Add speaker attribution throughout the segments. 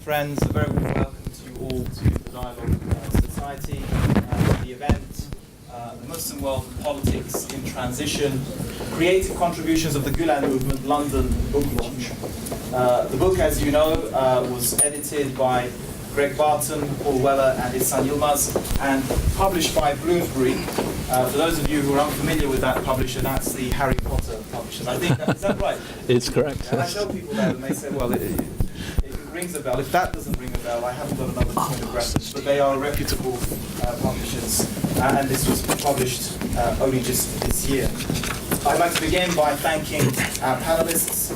Speaker 1: friends, a very warm welcome to you all to the Dialogue Society, the event, The Muslim World and Politics in Transition, Creative Contributions of the Gülen Movement, London Book Launch. The book, as you know, was edited by Greg Barton, Paul Weller and Ihsan Yilmaz, and published by Bloomsbury. For those of you who are unfamiliar with that publisher, that's the Harry Potter publishers. I think is that right?
Speaker 2: It's correct.
Speaker 1: And I tell people that and they say, well, it rings a bell. If that doesn't ring a bell, I haven't got another point of reference. But they are reputable publishers, and this was published only just this year. I'd like to begin by thanking our panelists,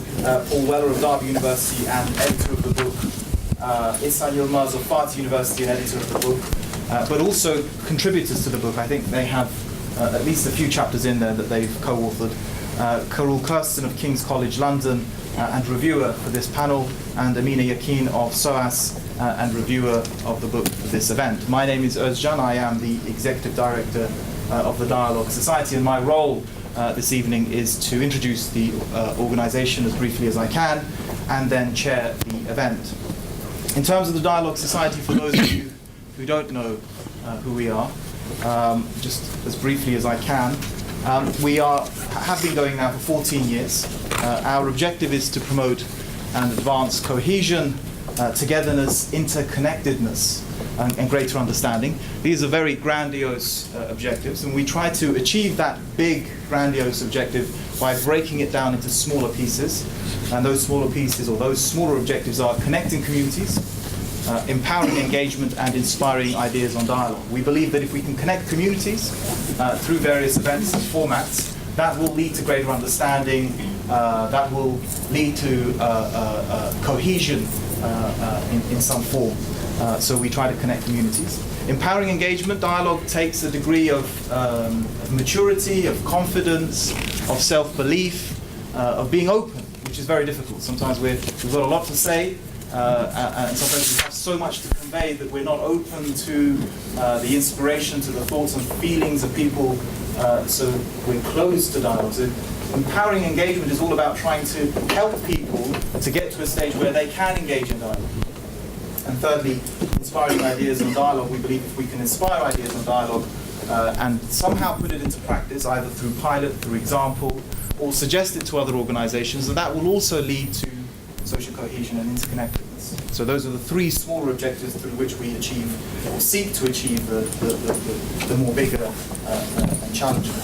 Speaker 1: Paul Weller of Derby University and editor of the book, Ihsan Yilmaz of Fatih University and editor of the book, but also contributors to the book. I think they have at least a few chapters in there that they've co-authored. Carol Kirsten of King's College London and reviewer for this panel, and Amina Yakin of SOAS and reviewer of the book for this event. My name is Özcan. I am the Executive Director of the Dialogue Society, and my role this evening is to introduce the organisation as briefly as I can and then chair the event. In terms of the Dialogue Society, for those of you who don't know who we are, just as briefly as I can, we have been going now for 14 years. Our objective is to promote and advance cohesion, togetherness, interconnectedness, and greater understanding. These are very grandiose objectives, and we try to achieve that big, grandiose objective by breaking it down into smaller pieces. And those smaller pieces, or those smaller objectives, are connecting communities, empowering engagement, and inspiring ideas on dialogue. We believe that if we can connect communities through various events and formats, that will lead to greater understanding, that will lead to cohesion in some form. So we try to connect communities. Empowering engagement, dialogue takes a degree of maturity, of confidence, of self-belief, of being open, which is very difficult. Sometimes we've got a lot to say, and sometimes we have so much to convey that we're not open to the inspiration, to the thoughts and feelings of people, so we're closed to dialogue. So empowering engagement is all about trying to help people to get to a stage where they can engage in dialogue. And thirdly, inspiring ideas on dialogue. We believe if we can inspire ideas on dialogue and somehow put it into practice, either through pilot, through example, or suggest it to other organizations, that will also lead to social cohesion and interconnectedness. So those are the three smaller objectives through which we achieve, or seek to achieve, the more bigger and challenging.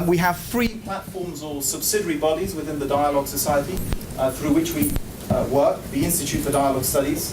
Speaker 1: We have 3 platforms or subsidiary bodies within the Dialogue Society through which we work. The Institute for Dialogue Studies,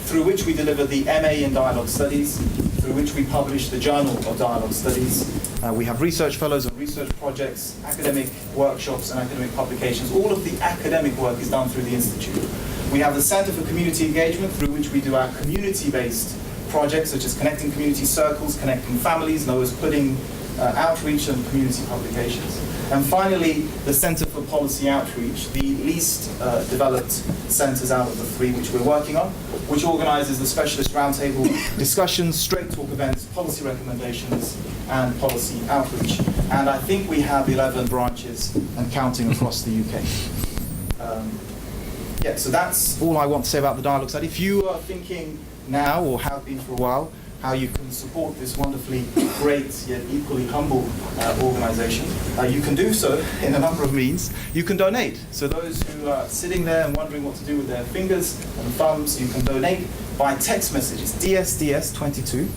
Speaker 1: through which we deliver the MA in Dialogue Studies, through which we publish the Journal of Dialogue Studies. We have research fellows on research projects, academic workshops and academic publications. All of the academic work is done through the Institute. We have the Centre for Community Engagement, through which we do our community-based projects, such as connecting community circles, connecting families, Noah's Pudding, outreach and community publications. And finally, the Centre for Policy Outreach, the least developed centres out of the 3 which we're working on, which organises the specialist roundtable discussions, straight talk events, policy recommendations, and policy outreach. And I think we have 11 branches and counting across the UK. So that's all I want to say about the Dialogue Study. If you are thinking now, or have been for a while, how you can support this wonderfully great yet equally humble organisation, you can do so in a number of means. You can donate. So those who are sitting there and wondering what to do with their fingers and thumbs, you can donate by text messages, DSDS22.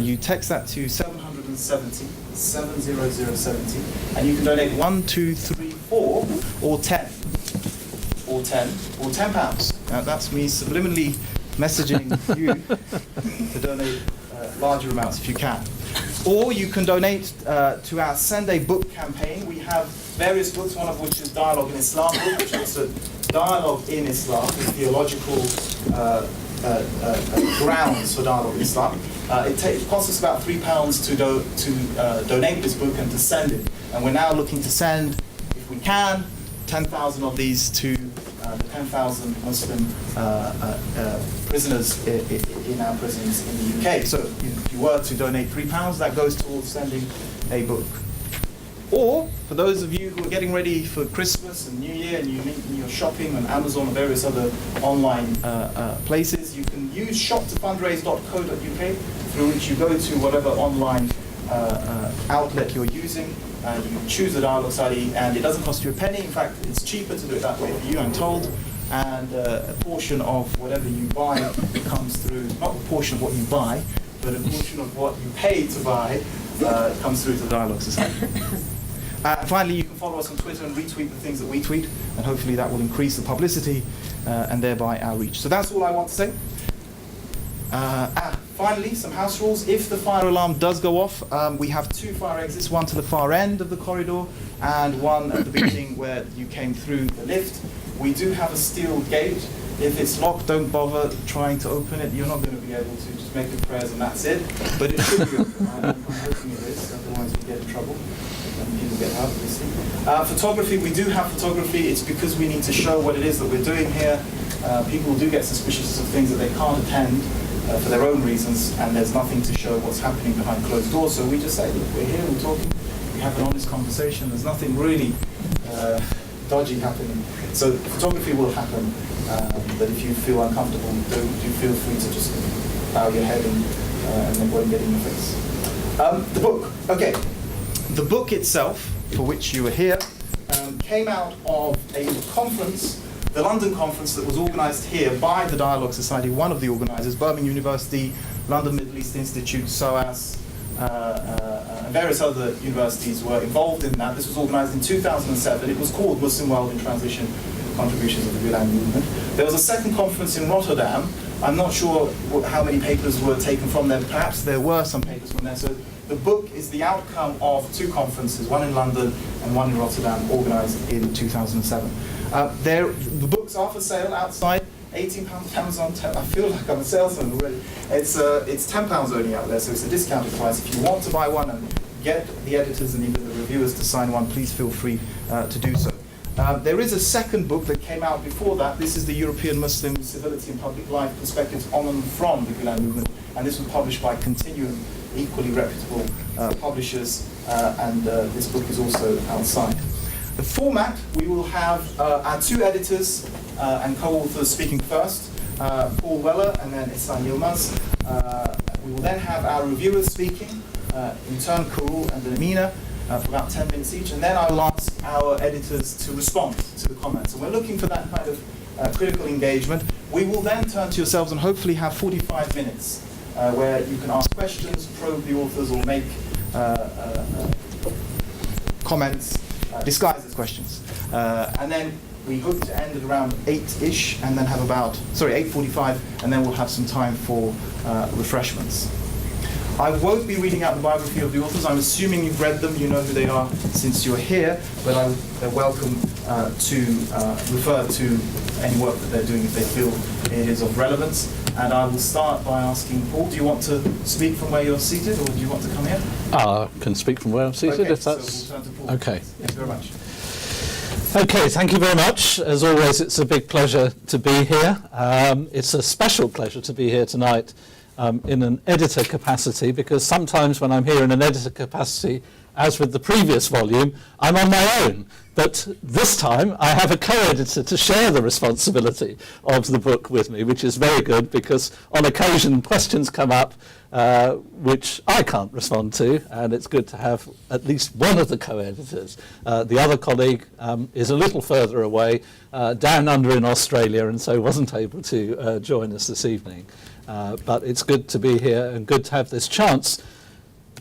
Speaker 1: You text that to 770, 70070, and you can donate 1, 2, 3, 4, or 10, or 10, or £10. Now that's me subliminally messaging you to donate larger amounts if you can. Or you can donate to our Send a Book campaign. We have various books, one of which is Dialogue in Islam book, which is a dialogue in Islam, the theological grounds for dialogue in Islam. It costs us about £3 to donate this book and to send it. And we're now looking to send, if we can, 10,000 of these to the 10,000 Muslim prisoners in our prisons in the UK. So if you were to donate £3, that goes towards sending a book. Or for those of you who are getting ready for Christmas and New Year and you're shopping on Amazon and various other online places, you can use shoptofundraise.co.uk, through which you go to whatever online outlet you're using. You choose the dialogue study, and it doesn't cost you a penny. In fact, it's cheaper to do it that way for you, I'm told. And a portion of whatever you buy comes through, not a portion of what you buy, but a portion of what you pay to buy comes through to the Dialogue Society. Finally, you can follow us on Twitter and retweet the things that we tweet, and hopefully that will increase the publicity and thereby our reach. So that's all I want to say. Finally, some house rules. If the fire alarm does go off, we have 2 fire exits, one to the far end of the corridor and one at the beginning where you came through the lift. We do have a steel gate. If it's locked, don't bother trying to open it. You're not going to be able to. Just make your prayers and that's it. But it should be open. I'm hoping it is, otherwise we get in trouble. People get hurt, obviously. Photography, we do have photography. It's because we need to show what it is that we're doing here. People do get suspicious of things that they can't attend for their own reasons, and there's nothing to show what's happening behind closed doors. So we just say, look, we're here, we're talking, we have an honest conversation. There's nothing really dodgy happening. So photography will happen, but if you feel uncomfortable, do feel free to just bow your head and then go and get in your face. The book, okay. The book itself, for which you were here, came out of a conference, the London conference that was organised here by the Dialogue Society, one of the organisers, Birmingham University, London Middle East Institute, SOAS, and various other universities were involved in that. This was organised in 2007. It was called Muslim World in Transition, Contributions of the Gülen Movement. There was a second conference in Rotterdam. I'm not sure how many papers were taken from there. Perhaps there were some papers from there. So the book is the outcome of 2 conferences, one in London and one in Rotterdam, organised in 2007. The books are for sale outside, £18 Amazon. I feel like I'm a salesman already. It's £10 only out there, so it's a discounted price. If you want to buy one and get the editors and even the reviewers to sign one, please feel free to do so. There is a second book that came out before that. This is the European Muslim Civility and Public Life Perspectives on and from the Gülen Movement, and this was published by Continuum, equally reputable publishers, and this book is also outside. The format, we will have our 2 editors and co-authors speaking first, Paul Weller and then Ihsan Yilmaz. We will then have our reviewers speaking, in turn Karul and Amina, for about 10 minutes each, and then I will ask our editors to respond to the comments. And we're looking for that kind of critical engagement. We will then turn to yourselves and hopefully have 45 minutes where you can ask questions, probe the authors, or make comments disguised as questions. And then we hope to end at around 8-ish, and then have 8:45, and then we'll have some time for refreshments. I won't be reading out the biography of the authors. I'm assuming you've read them, you know who they are since you're here, but they're welcome to refer to any work that they're doing if they feel it is of relevance. And I will start by asking Paul, do you want to speak from where you're seated, or do you want to come here?
Speaker 2: I can speak from where I'm seated,
Speaker 1: okay,
Speaker 2: if that's...
Speaker 1: So we'll turn to Paul.
Speaker 2: Okay.
Speaker 1: Thank you very much.
Speaker 2: Okay, thank you very much. As always, it's a big pleasure to be here. It's a special pleasure to be here tonight in an editor capacity, because sometimes when I'm here in an editor capacity, as with the previous volume, I'm on my own. But this time I have a co-editor to share the responsibility of the book with me, which is very good, because on occasion questions come up which I can't respond to, and it's good to have at least one of the co-editors. The other colleague is a little further away, down under in Australia, and so wasn't able to join us this evening. But it's good to be here and good to have this chance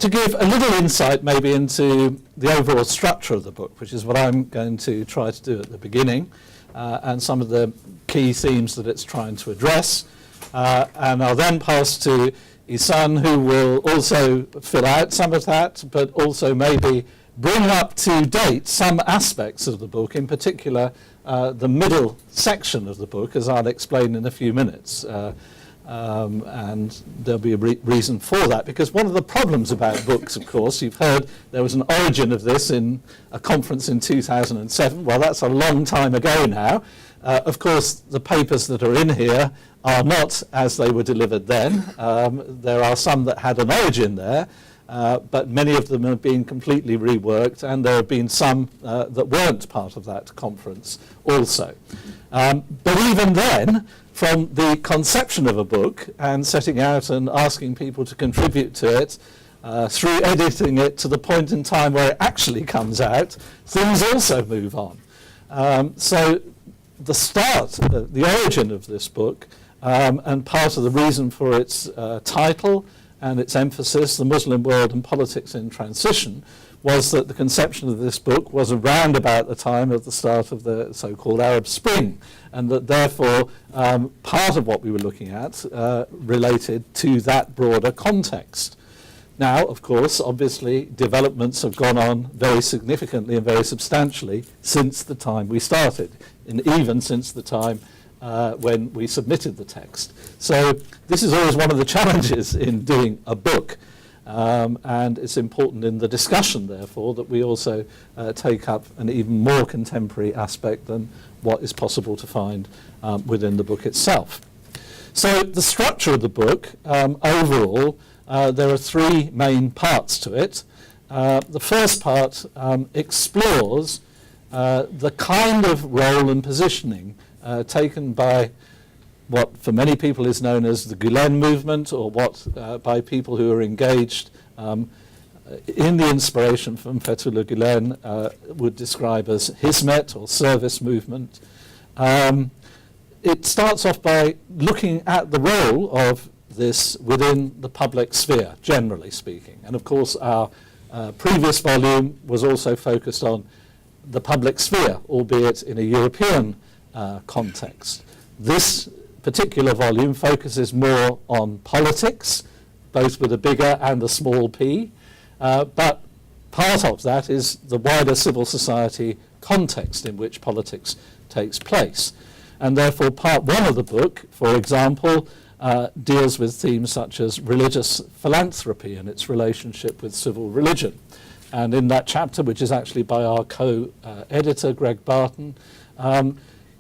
Speaker 2: to give a little insight maybe into the overall structure of the book, which is what I'm going to try to do at the beginning, and some of the key themes that it's trying to address. And I'll then pass to Ihsan, who will also fill out some of that, but also maybe bring up to date some aspects of the book, in particular the middle section of the book, as I'll explain in a few minutes. And there'll be a reason for that, because one of the problems about books, of course, you've heard there was an origin of this in a conference in 2007. Well, that's a long time ago now. Of course, the papers that are in here are not as they were delivered then. There are some that had an origin there, but many of them have been completely reworked, and there have been some that weren't part of that conference also. But even then, from the conception of a book and setting out and asking people to contribute to it, through editing it to the point in time where it actually comes out, things also move on. So the start, the origin of this book, and part of the reason for its title and its emphasis, The Muslim World and Politics in Transition, was that the conception of this book was around about the time of the start of the so-called Arab Spring, and that therefore part of what we were looking at related to that broader context. Now, of course, obviously, developments have gone on very significantly and very substantially since the time we started, and even since the time when we submitted the text. So this is always one of the challenges in doing a book, and it's important in the discussion, therefore, that we also take up an even more contemporary aspect than what is possible to find within the book itself. So the structure of the book, overall, there are three main parts to it. The first part explores the kind of role and positioning taken by what for many people is known as the Gülen movement, or what by people who are engaged in the inspiration from Fethullah Gülen would describe as Hizmet or service movement. It starts off by looking at the role of this within the public sphere, generally speaking. And of course, our previous volume was also focused on the public sphere, albeit in a European context. This particular volume focuses more on politics, both with a bigger and a small p, but part of that is the wider civil society context in which politics takes place. And therefore, part one of the book, for example, deals with themes such as religious philanthropy and its relationship with civil religion. And in that chapter, which is actually by our co-editor, Greg Barton,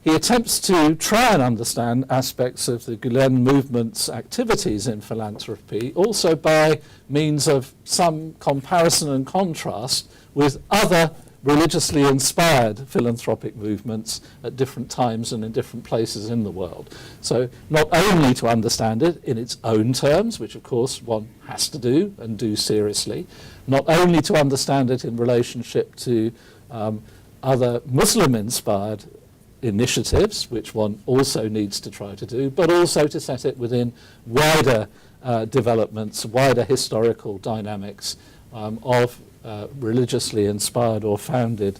Speaker 2: he attempts to try and understand aspects of the Gülen movement's activities in philanthropy, also by means of some comparison and contrast with other religiously inspired philanthropic movements at different times and in different places in the world. So not only to understand it in its own terms, which of course one has to do and do seriously, not only to understand it in relationship to other Muslim-inspired initiatives, which one also needs to try to do, but also to set it within wider developments, wider historical dynamics of religiously inspired or founded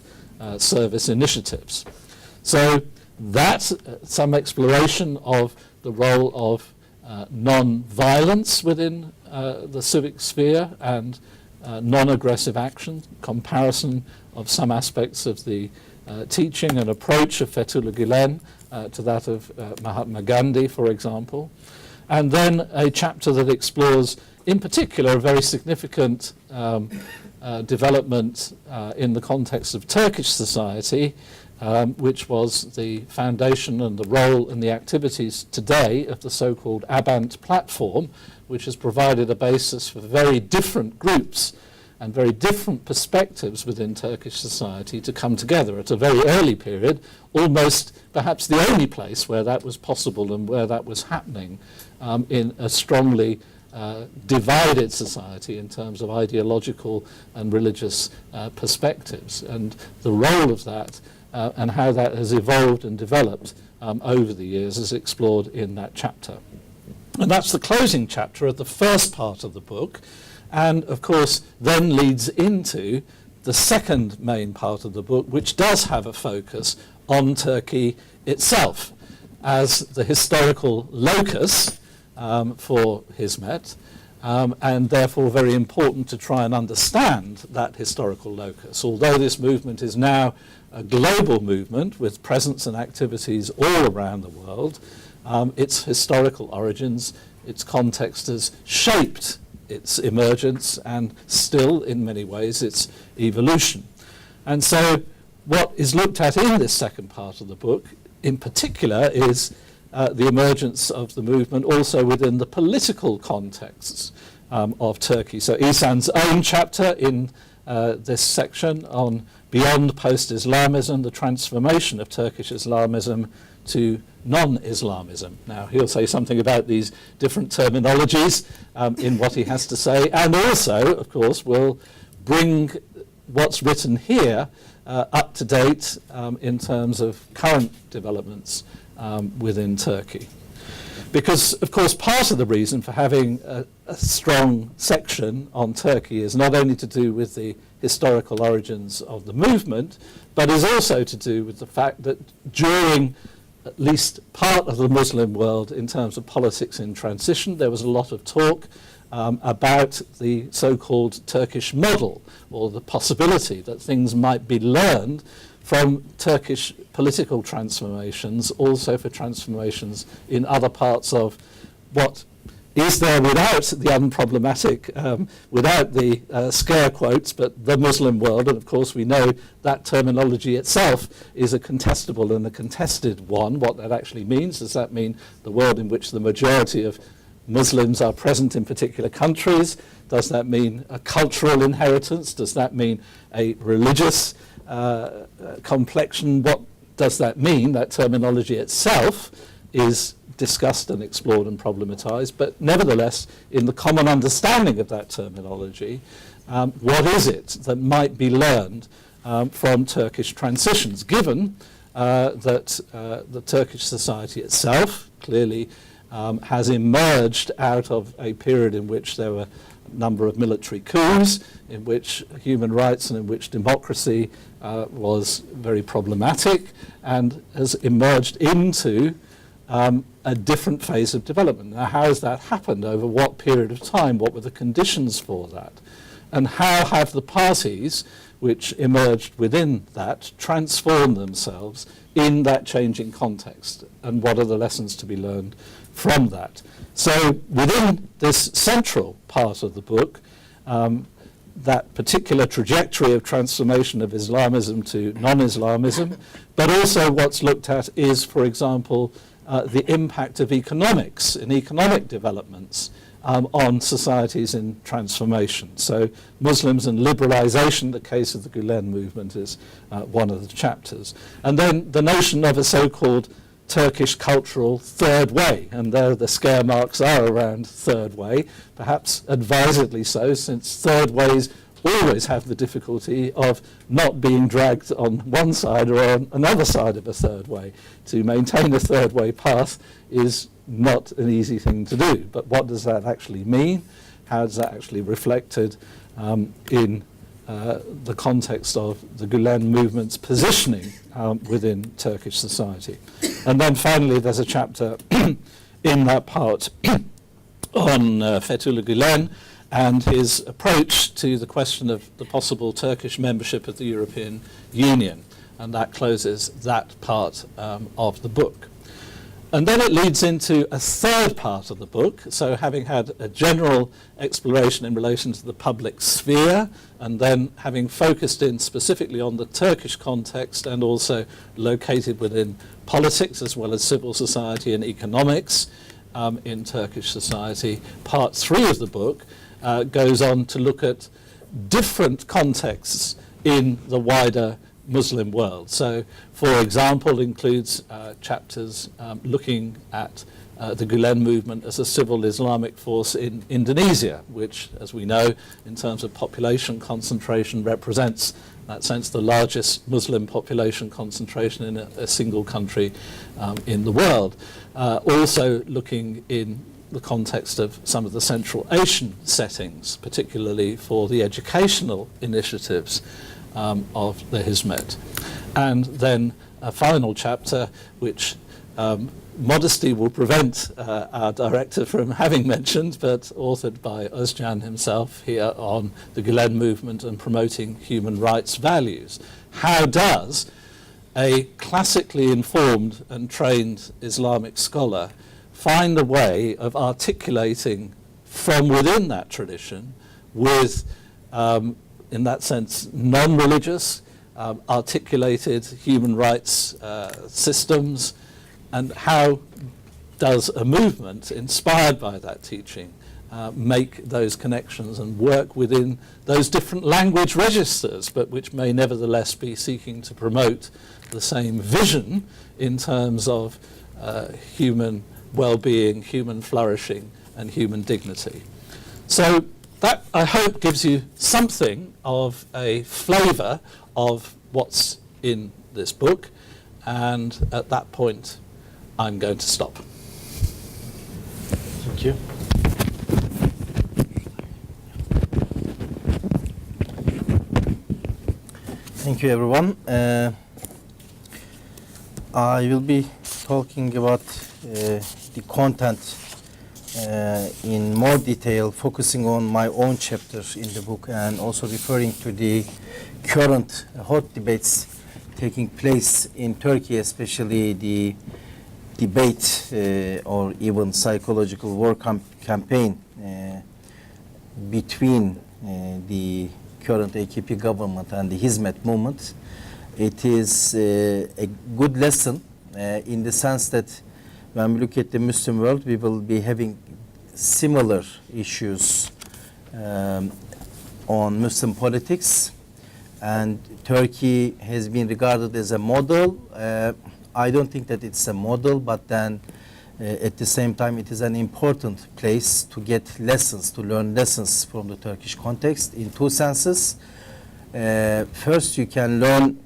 Speaker 2: service initiatives. So that's some exploration of the role of non-violence within the civic sphere and non-aggressive action, comparison of some aspects of the teaching and approach of Fethullah Gülen to that of Mahatma Gandhi, for example. And then a chapter that explores, in particular, a very significant development in the context of Turkish society, which was the foundation and the role and the activities today of the so-called Abant platform, which has provided a basis for very different groups and very different perspectives within Turkish society to come together at a very early period, almost perhaps the only place where that was possible and where that was happening in a strongly divided society in terms of ideological and religious perspectives, and the role of that and how that has evolved and developed over the years is explored in that chapter. And that's the closing chapter of the first part of the book, and of course then leads into the second main part of the book, which does have a focus on Turkey itself as the historical locus for Hizmet, and therefore very important to try and understand that historical locus. Although this movement is now a global movement with presence and activities all around the world, its historical origins, its context has shaped its emergence and still, in many ways, its evolution. And so what is looked at in this second part of the book, in particular, is the emergence of the movement also within the political contexts of Turkey. So Ihsan's own chapter in this section on beyond post-Islamism, the transformation of Turkish Islamism to non-Islamism. Now, he'll say something about these different terminologies in what he has to say, and also, of course, will bring what's written here up to date in terms of current developments within Turkey. Because, of course, part of the reason for having a strong section on Turkey is not only to do with the historical origins of the movement, but is also to do with the fact that during at least part of the Muslim world in terms of politics in transition, there was a lot of talk about the so-called Turkish model, or the possibility that things might be learned from Turkish political transformations, also for transformations in other parts of what is there without the unproblematic, without the scare quotes, but the Muslim world. And of course we know that terminology itself is a contestable and a contested one. What that actually means, does that mean the world in which the majority of Muslims are present in particular countries? Does that mean a cultural inheritance? Does that mean a religious complexion? What does that mean? That terminology itself is discussed and explored and problematized, but nevertheless, in the common understanding of that terminology, what is it that might be learned from Turkish transitions, given that the Turkish society itself clearly has emerged out of a period in which there were a number of military coups, in which human rights and in which democracy was very problematic, and has emerged into a different phase of development. Now, how has that happened? Over what period of time? What were the conditions for that? And how have the parties which emerged within that transformed themselves in that changing context? And what are the lessons to be learned from that? So within this central part of the book, that particular trajectory of transformation of Islamism to non-Islamism, but also what's looked at is, for example, the impact of economics and economic developments on societies in transformation. So Muslims and liberalization, the case of the Gülen movement, is one of the chapters. And then the notion of a so-called Turkish cultural third way, and there the scare marks are around third way, perhaps advisedly so, since third ways always have the difficulty of not being dragged on one side or on another side of a third way. To maintain a third way path is not an easy thing to do. But what does that actually mean? How is that actually reflected in the context of the Gülen movement's positioning within Turkish society? And then finally there's a chapter in that part on Fethullah Gülen and his approach to the question of the possible Turkish membership of the European Union. And that closes that part of the book. And then it leads into a third part of the book. So having had a general exploration in relation to the public sphere, and then having focused in specifically on the Turkish context and also located within politics as well as civil society and economics in Turkish society, part 3 of the book goes on to look at different contexts in the wider Muslim world. So, for example, includes chapters looking at the Gülen movement as a civil Islamic force in Indonesia, which, as we know, in terms of population concentration, represents, in that sense, the largest Muslim population concentration in a single country in the world. Also looking in the context of some of the Central Asian settings, particularly for the educational initiatives of the Hizmet. And then a final chapter which modesty will prevent our director from having mentioned, but authored by Özcan himself here on the Gülen movement and promoting human rights values. How does a classically informed and trained Islamic scholar find a way of articulating from within that tradition with, in that sense, non-religious, articulated human rights systems, and how does a movement inspired by that teaching make those connections and work within those different language registers, but which may nevertheless be seeking to promote the same vision in terms of human well-being, human flourishing, and human dignity. So that, I hope, gives you something of a flavour of what's in this book, and at that point I'm going to stop.
Speaker 3: Thank you. Thank you, everyone. I will be talking about the content in more detail, focusing on my own chapter in the book and also referring to the current hot debates taking place in Turkey, especially the debate or even psychological war campaign between the current AKP government and the Hizmet movement. It is a good lesson in the sense that when we look at the Muslim world, we will be having similar issues on Muslim politics, and Turkey has been regarded as a model. I don't think that it's a model, but then at the same time it is an important place to get lessons, to learn lessons from the Turkish context in two senses. First, you can learn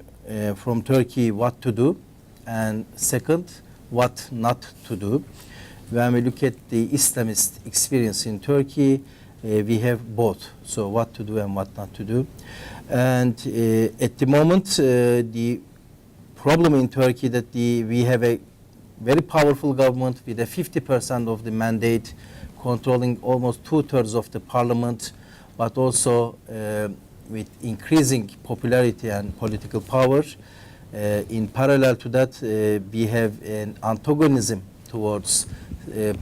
Speaker 3: from Turkey what to do, and second, what not to do. When we look at the Islamist experience in Turkey, we have both, so what to do and what not to do. And at the moment, the problem in Turkey that we have a very powerful government with a 50% of the mandate, controlling almost 2/3 of the parliament, but also with increasing popularity and political power. In parallel to that, we have an antagonism towards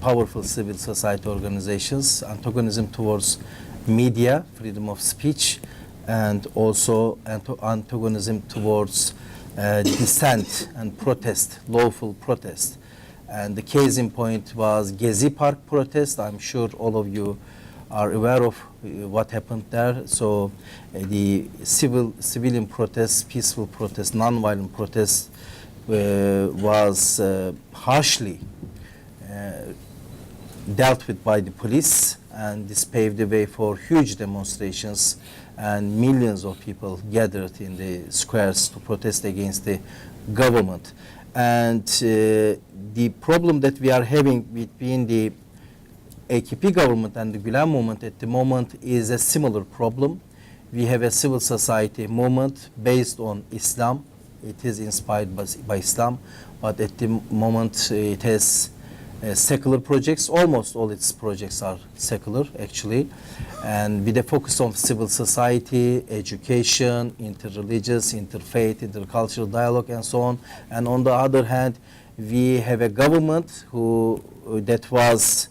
Speaker 3: powerful civil society organizations, antagonism towards media, freedom of speech, and also antagonism towards dissent and protest, lawful protest. And the case in point was Gezi Park protest. I'm sure all of you are aware of what happened there. So the civilian protests, peaceful protests, non-violent protests was harshly dealt with by the police, and this paved the way for huge demonstrations, and millions of people gathered in the squares to protest against the government. And the problem that we are having between the AKP government and the Gülen movement at the moment is a similar problem. We have a civil society movement based on Islam. It is inspired by Islam, but at the moment it has secular projects. Almost all its projects are secular, actually, and with a focus on civil society, education, interreligious, interfaith, intercultural dialogue, and so on. And on the other hand, we have a government that was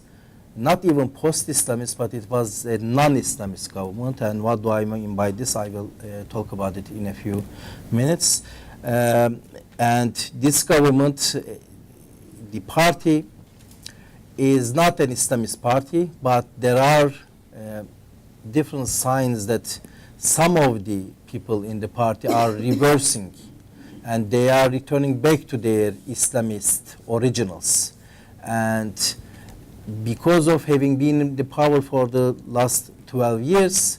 Speaker 3: not even post-Islamist, but it was a non-Islamist government. And what do I mean by this? I will talk about it in a few minutes. And this government, the party, is not an Islamist party, but there are different signs that some of the people in the party are reversing, and they are returning back to their Islamist originals. And because of having been in the power for the last 12 years,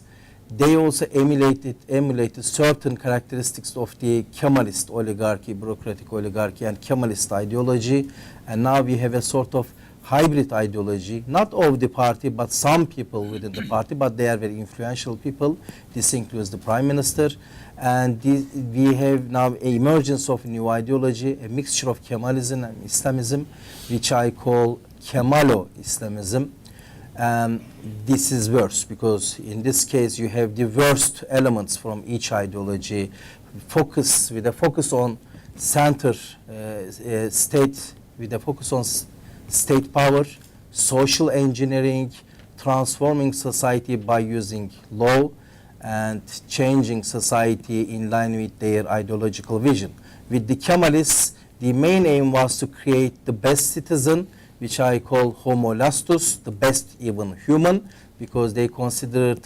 Speaker 3: they also emulated certain characteristics of the Kemalist oligarchy, bureaucratic oligarchy, and Kemalist ideology. And now we have a sort of hybrid ideology, not of the party, but some people within the party, but they are very influential people. This includes the Prime Minister. And we have now an emergence of a new ideology, a mixture of Kemalism and Islamism, which I call Kemalo-Islamism. This is worse, because in this case you have the worst elements from each ideology, with a focus on center state, with a focus on state power, social engineering, transforming society by using law, and changing society in line with their ideological vision. With the Kemalists, the main aim was to create the best citizen, which I call homo lastus, the best even human, because they considered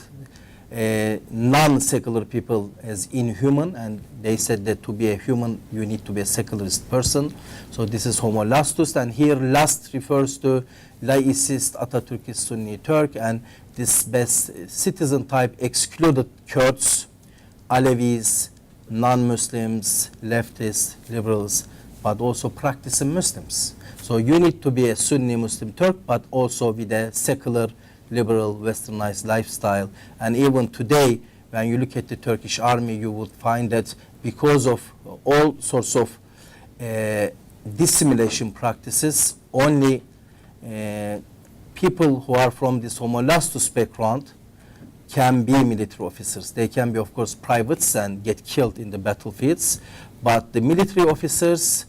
Speaker 3: non-secular people as inhuman, and they said that to be a human you need to be a secularist person. So this is homo lastus, and here last refers to laicist Atatürkist Sunni Turk, and this best citizen type excluded Kurds, Alevis, non-Muslims, leftists, liberals, but also practicing Muslims. So you need to be a Sunni Muslim Turk, but also with a secular, liberal, westernized lifestyle. And even today, when you look at the Turkish army, you would find that because of all sorts of dissimulation practices, only people who are from this homo lastus background can be military officers. They can be, of course, privates and get killed in the battlefields, but the military officers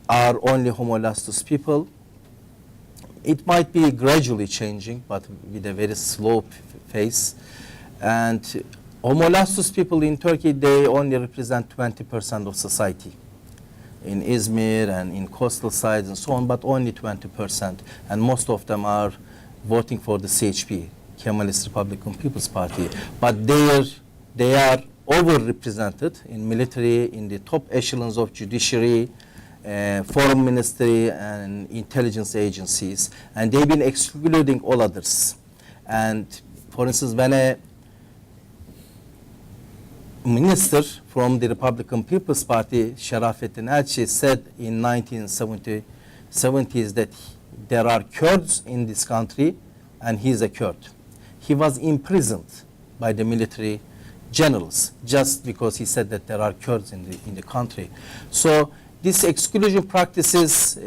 Speaker 3: are only homo lastus people. It might be gradually changing, but with a very slow pace. And homo lastus people in Turkey, they only represent 20% of society. In Izmir and in coastal sides and so on, but only 20%. And most of them are voting for the CHP, Kemalist Republican People's Party. But they are overrepresented in military, in the top echelons of judiciary, foreign ministry and intelligence agencies, and they've been excluding all others. And for instance, when a minister from the Republican People's Party, Şerafettin Elçi, said in 1970s that there are Kurds in this country and he's a Kurd. He was imprisoned by the military generals just because he said that there are Kurds in the country. So these exclusion practices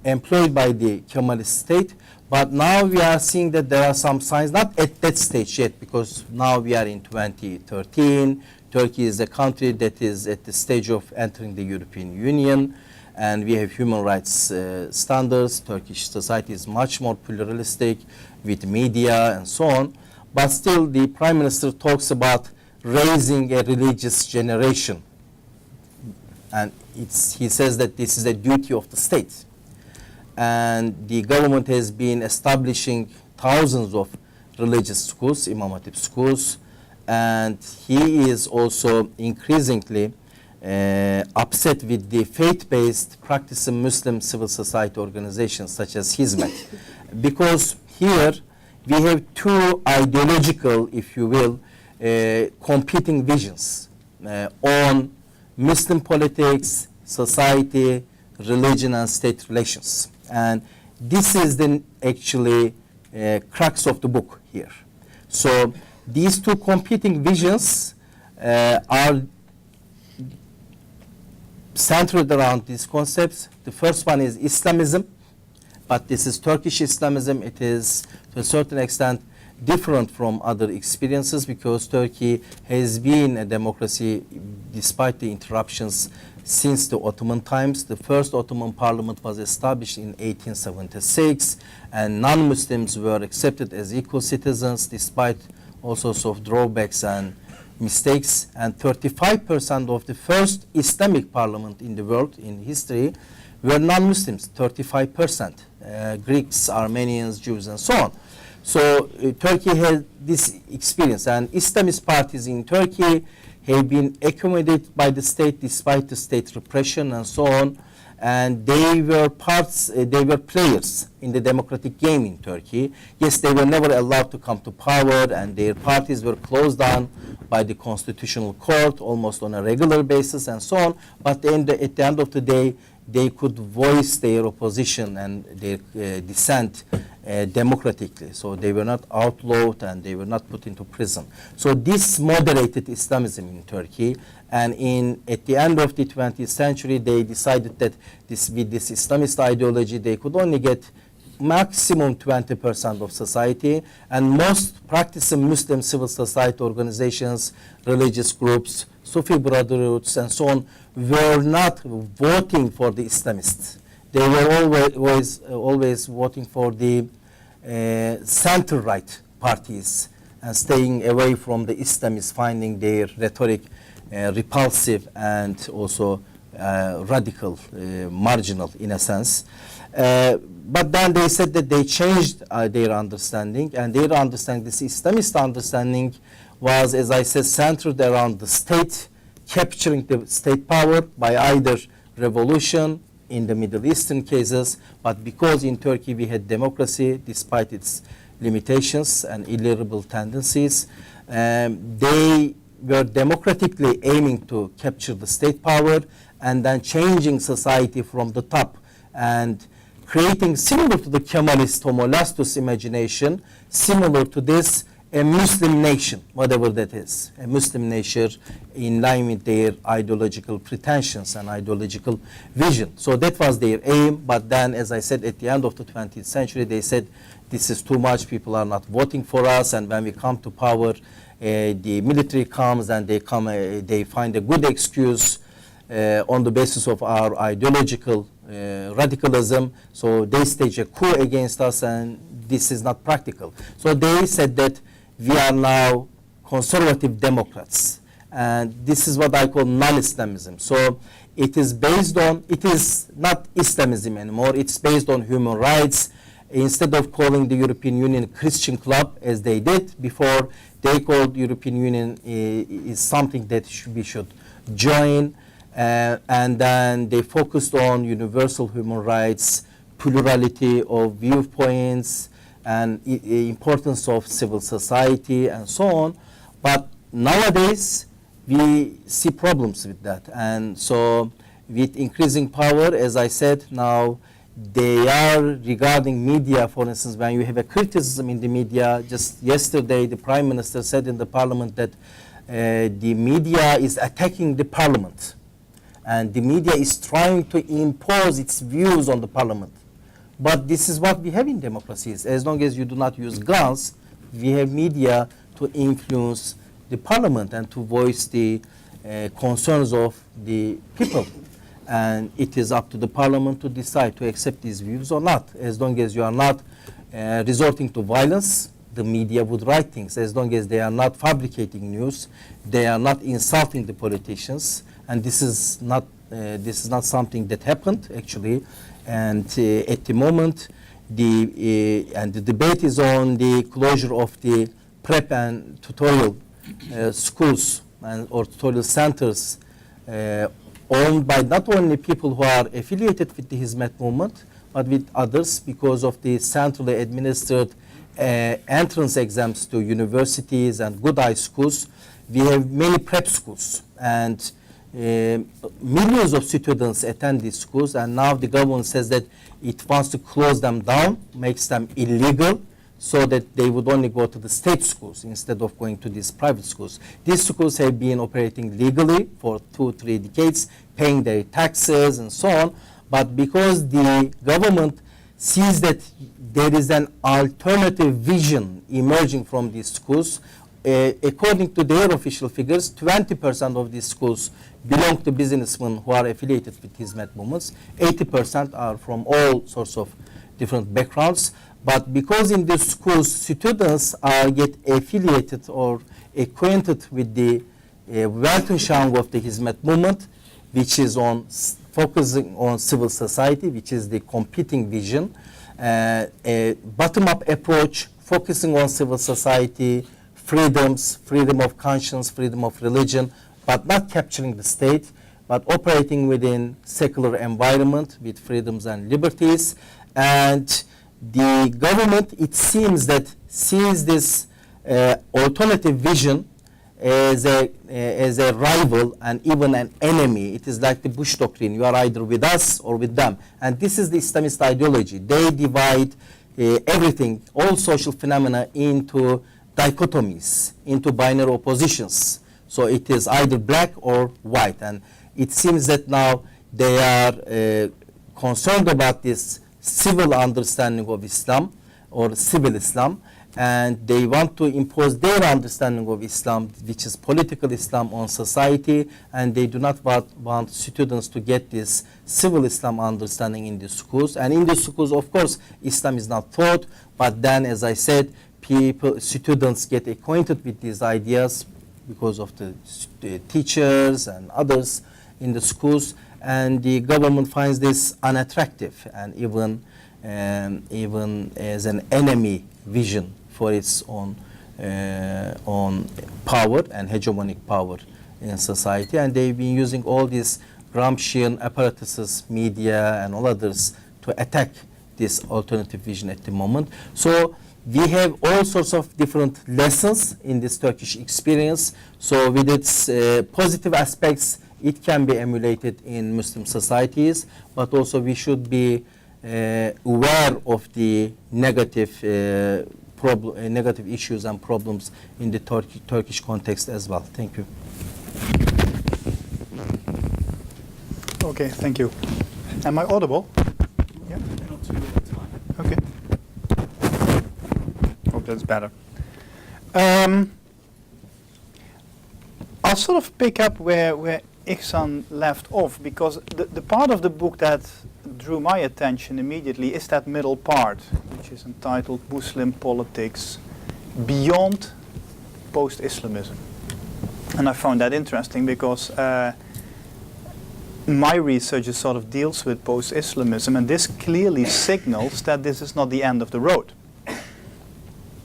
Speaker 3: employed by the Kemalist state, but now we are seeing that there are some signs, not at that stage yet, because now we are in 2013. Turkey is a country that is at the stage of entering the European Union, and we have human rights standards. Turkish society is much more pluralistic with media and so on, but still the Prime Minister talks about raising a religious generation. And he says that this is a duty of the state. And the government has been establishing thousands of religious schools, Imam Hatip schools, and he is also increasingly upset with the faith-based practicing Muslim civil society organizations such as Hizmet. Because here we have two ideological, if you will, competing visions on Muslim politics, society, religion, and state relations. And this is the actually crux of the book here. So these two competing visions are centered around these concepts. The first one is Islamism, but this is Turkish Islamism. It is, to a certain extent, different from other experiences because Turkey has been a democracy despite the interruptions since the Ottoman times. The first Ottoman parliament was established in 1876, and non-Muslims were accepted as equal citizens despite all sorts of drawbacks and mistakes. And 35% of the first Islamic parliament in the world in history were non-Muslims, 35%, Greeks, Armenians, Jews, and so on. So Turkey had this experience, and Islamist parties in Turkey have been accommodated by the state despite the state repression and so on, and they were players in the democratic game in Turkey. Yes, they were never allowed to come to power, and their parties were closed down by the constitutional court almost on a regular basis and so on, but at the end of the day, they could voice their opposition and their dissent democratically. So they were not outlawed and they were not put into prison. So this moderated Islamism in Turkey, and at the end of the 20th century, they decided that with this Islamist ideology, they could only get maximum 20% of society, and most practicing Muslim civil society organizations, religious groups, Sufi brotherhoods, and so on, were not voting for the Islamists. They were always voting for the center-right parties and staying away from the Islamists, finding their rhetoric repulsive and also radical, marginal in a sense. But then they said that they changed their understanding, and their understanding, this Islamist understanding, was, as I said, centered around the state, capturing the state power by either revolution in the Middle Eastern cases, but because in Turkey we had democracy, despite its limitations and illiberal tendencies, they were democratically aiming to capture the state power and then changing society from the top and creating, similar to the Kemalist Homo Lastus imagination, similar to this, a Muslim nation, whatever that is, a Muslim nation in line with their ideological pretensions and ideological vision. So that was their aim, but then, as I said, at the end of the 20th century, they said, this is too much, people are not voting for us, and when we come to power, the military comes and they find a good excuse on the basis of our ideological radicalism, so they stage a coup against us, and this is not practical. So they said that we are now conservative Democrats, and this is what I call non-Islamism. So it is based on, it is not Islamism anymore, it's based on human rights. Instead of calling the European Union Christian club, as they did before, they called European Union is something that we should join. And then they focused on universal human rights, plurality of viewpoints, and importance of civil society, and so on. But nowadays, we see problems with that. And so with increasing power, as I said, now they are regarding media, for instance, when you have a criticism in the media. Just yesterday, the Prime Minister said in the Parliament that the media is attacking the Parliament. And the media is trying to impose its views on the Parliament. But this is what we have in democracies. As long as you do not use guns, we have media to influence the Parliament and to voice the concerns of the people. And it is up to the Parliament to decide to accept these views or not. As long as you are not resorting to violence, the media would write things. As long as they are not fabricating news, they are not insulting the politicians. And this is not something that happened, actually. And at the moment, the debate is on the closure of the prep and tutorial schools or tutorial centers owned by not only people who are affiliated with the Hizmet movement, but with others, because of the centrally administered entrance exams to universities and good high schools. We have many prep schools, and millions of students attend these schools, and now the government says that it wants to close them down, makes them illegal, so that they would only go to the state schools instead of going to these private schools. These schools have been operating legally for 2-3 decades, paying their taxes and so on, but because the government sees that there is an alternative vision emerging from these schools, according to their official figures, 20% of these schools belong to businessmen who are affiliated with Hizmet movements. 80% are from all sorts of different backgrounds. But because in these schools, students get affiliated or acquainted with the Weltanschauung of the Hizmet movement, which is on focusing on civil society, which is the competing vision, a bottom-up approach, focusing on civil society, freedoms, freedom of conscience, freedom of religion, but not capturing the state, but operating within secular environment with freedoms and liberties. And the government, it seems that sees this alternative vision as a rival and even an enemy. It is like the Bush doctrine. You are either with us or with them. And this is the Islamist ideology. They divide everything, all social phenomena, into dichotomies, into binary oppositions. So it is either black or white. And it seems that now they are concerned about this civil understanding of Islam or civil Islam, and they want to impose their understanding of Islam, which is political Islam, on society, and they do not want students to get this civil Islam understanding in the schools. And in the schools, of course, Islam is not taught, but then, as I said, students get acquainted with these ideas because of the teachers and others in the schools, and the government finds this unattractive and even as an enemy vision for its own power and hegemonic power in society, and they've been using all these Gramscian apparatuses, media and all others to attack this alternative vision at the moment. So we have all sorts of different lessons in this Turkish experience. So with its positive aspects, it can be emulated in Muslim societies, but also we should be aware of the negative negative issues and problems in the Turkish context as well. Thank you.
Speaker 4: Okay, thank you. Am I audible? Yeah.
Speaker 1: Not too at the time.
Speaker 4: Okay. Hope that's better. I'll sort of pick up where Ihsan left off, because the part of the book that drew my attention immediately is that middle part, which is entitled Muslim Politics Beyond Post-Islamism. And I found that interesting because my research sort of deals with post-Islamism, and this clearly signals that this is not the end of the road.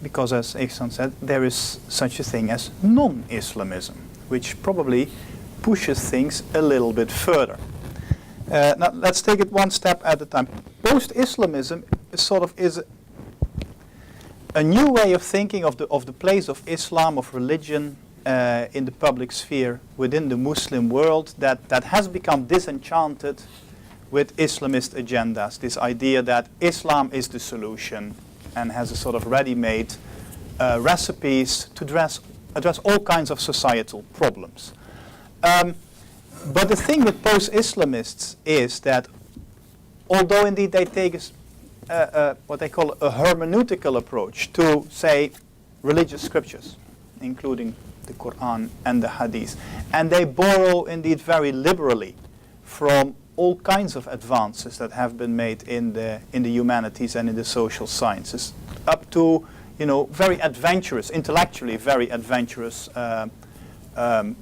Speaker 4: Because as Ihsan said, there is such a thing as non-Islamism, which probably pushes things a little bit further. Now let's take it one step at a time. Post-Islamism is a new way of thinking of the place of Islam, of religion, in the public sphere within the Muslim world that has become disenchanted with Islamist agendas. This idea that Islam is the solution and has a sort of ready-made recipes to address all kinds of societal problems. But the thing with post-Islamists is that although indeed they take what they call a hermeneutical approach to, say, religious scriptures, including the Quran and the Hadith, and they borrow indeed very liberally from all kinds of advances that have been made in the humanities and in the social sciences, up to very adventurous, intellectually very adventurous